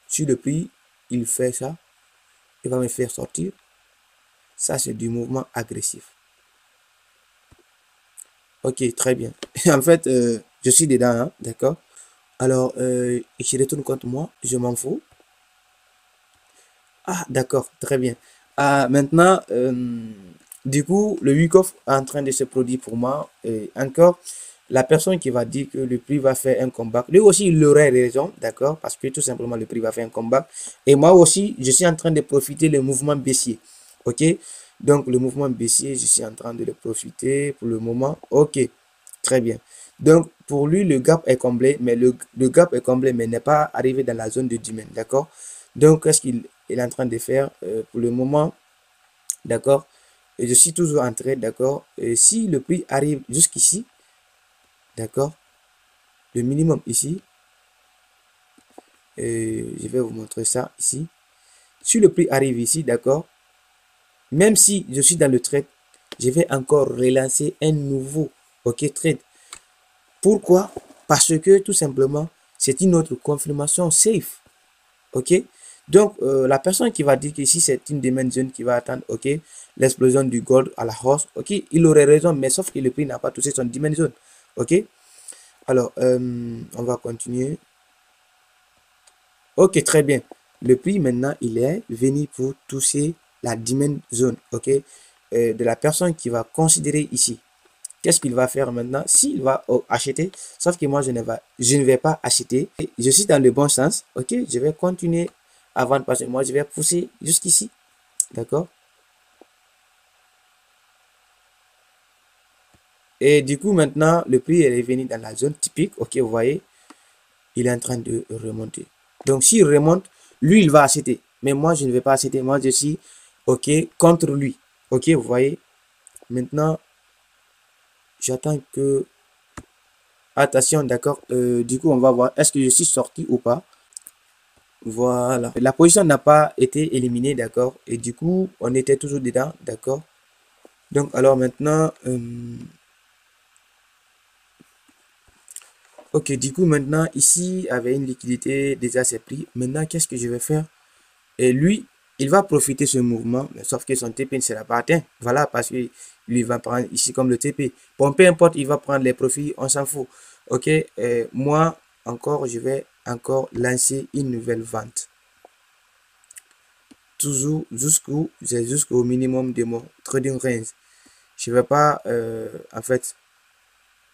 sur le prix, il fait ça, il va me faire sortir. Ça, c'est du mouvement agressif. Ok, très bien. En fait, je suis dedans, hein, d'accord. Alors, je retourne contre moi, je m'en fous. Ah, d'accord, très bien. Ah, maintenant, du coup, le Wyckoff est en train de se produire pour moi. Et encore, la personne qui va dire que le prix va faire un comeback, lui aussi, il aurait raison, d'accord, parce que tout simplement, le prix va faire un comeback. Et moi aussi, je suis en train de profiter le mouvement baissier, ok? Donc, le mouvement baissier, je suis en train de le profiter pour le moment, ok, très bien. Donc, pour lui, le gap est comblé, mais le gap est comblé, mais n'est pas arrivé dans la zone de domaine, d'accord? Donc, qu'est-ce qu'il est en train de faire pour le moment, d'accord? Et je suis toujours en train, d'accord? Et si le prix arrive jusqu'ici, d'accord? Le minimum ici, et je vais vous montrer ça ici. Si le prix arrive ici, d'accord? Même si je suis dans le trade, je vais encore relancer un nouveau, ok, trade. Pourquoi? Parce que tout simplement, c'est une autre confirmation safe. Ok, donc la personne qui va dire que si c'est une demand zone qui va attendre, ok, l'explosion du gold à la hausse, ok, il aurait raison, mais sauf que le prix n'a pas touché son demand zone. Ok, alors on va continuer. Ok, très bien. Le prix maintenant il est venu pour toucher la demand zone, ok, de la personne qui va considérer ici. Qu'est-ce qu'il va faire maintenant? S'il va acheter, sauf que moi je ne vais pas acheter. Je suis dans le bon sens, ok, je vais continuer à vendre parce que moi je vais pousser jusqu'ici, d'accord. Et du coup maintenant le prix est revenu dans la zone typique, ok, vous voyez, il est en train de remonter. Donc s'il remonte, lui il va acheter, mais moi je ne vais pas acheter, moi je suis ok contre lui, ok, vous voyez. Maintenant j'attends que, attention, d'accord, du coup on va voir est-ce que je suis sorti ou pas. Voilà. La position n'a pas été éliminée, d'accord. Et du coup, on était toujours dedans, d'accord. Donc, alors maintenant, ok, du coup, maintenant, ici, avec une liquidité déjà c'est pris. Maintenant, qu'est-ce que je vais faire? Et lui, il va profiter de ce mouvement, mais sauf que son TP ne sera pas atteint. Voilà, parce que lui va prendre ici comme le TP. Bon, peu importe, il va prendre les profits, on s'en fout. Ok, moi, encore, je vais encore lancer une nouvelle vente. Toujours jusqu'au minimum de mon trading range. Je ne vais pas en fait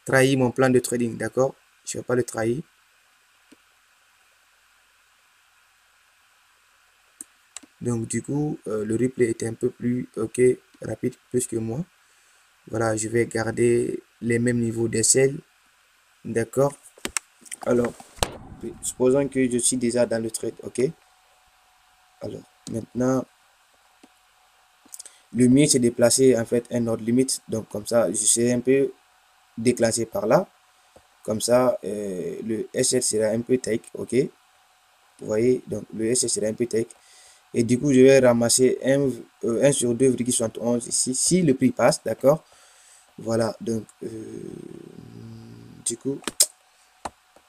trahir mon plan de trading, d'accord? Je ne vais pas le trahir. Donc du coup, le replay est un peu plus ok, rapide plus que moi. Voilà, je vais garder les mêmes niveaux d'essai, d'accord? Alors, supposons que je suis déjà dans le trade, ok? Alors, maintenant, le mieux c'est de placer en fait un ordre limite. Donc comme ça, je serai un peu déclassé par là. Comme ça, le SL sera un peu take, ok? Vous voyez, donc le SL sera un peu take. Et du coup, je vais ramasser 1 sur 2,71 ici, si le prix passe, d'accord? Voilà, donc, du coup,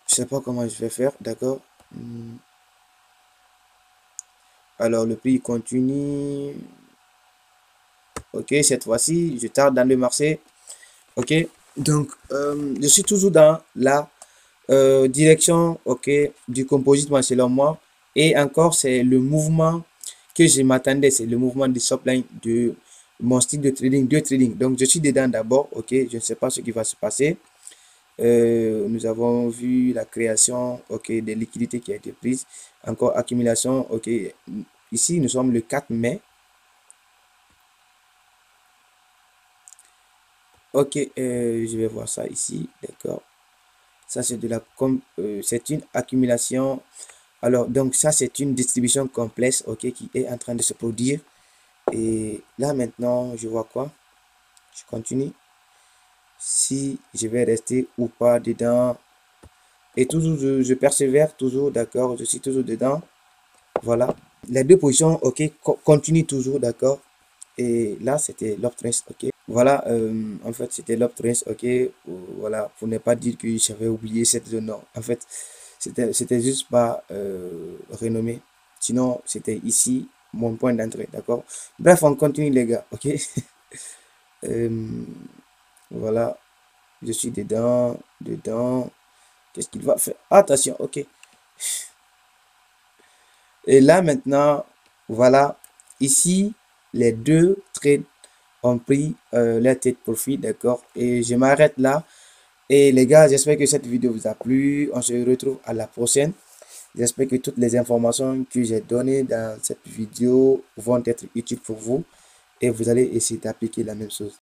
je sais pas comment je vais faire, d'accord? Alors, le prix continue. Ok, cette fois-ci, je tarde dans le marché. Ok, donc, je suis toujours dans la direction, ok, du compositement selon moi. Et encore, c'est le mouvement que je m'attendais, c'est le mouvement du subline de mon style de trading. Donc, je suis dedans d'abord, ok, je ne sais pas ce qui va se passer. Nous avons vu la création, ok, des liquidités qui a été prise. Encore accumulation, ok. Ici, nous sommes le 4 mai. Ok, je vais voir ça ici, d'accord. Ça, c'est de la c'est une accumulation. Alors, donc ça, c'est une distribution complexe, ok, qui est en train de se produire. Et là, maintenant, je vois quoi? Je continue. Si je vais rester ou pas dedans. Et toujours, je persévère toujours, d'accord. Je suis toujours dedans. Voilà. Les deux positions, ok, continue toujours, d'accord. Et là, c'était l'optrance, ok. Voilà, en fait, c'était l'optrance, ok. Voilà, pour ne pas dire que j'avais oublié cette zone, non. En fait, c'était juste pas renommé. Sinon, c'était ici mon point d'entrée, d'accord. Bref, on continue, les gars, ok. Euh, voilà, je suis dedans, dedans. Qu'est-ce qu'il va faire? Attention, ok. Et là, maintenant, voilà, ici, les deux trades ont pris leur tête profit, d'accord? Et je m'arrête là. Et les gars, j'espère que cette vidéo vous a plu. On se retrouve à la prochaine. J'espère que toutes les informations que j'ai données dans cette vidéo vont être utiles pour vous et vous allez essayer d'appliquer la même chose.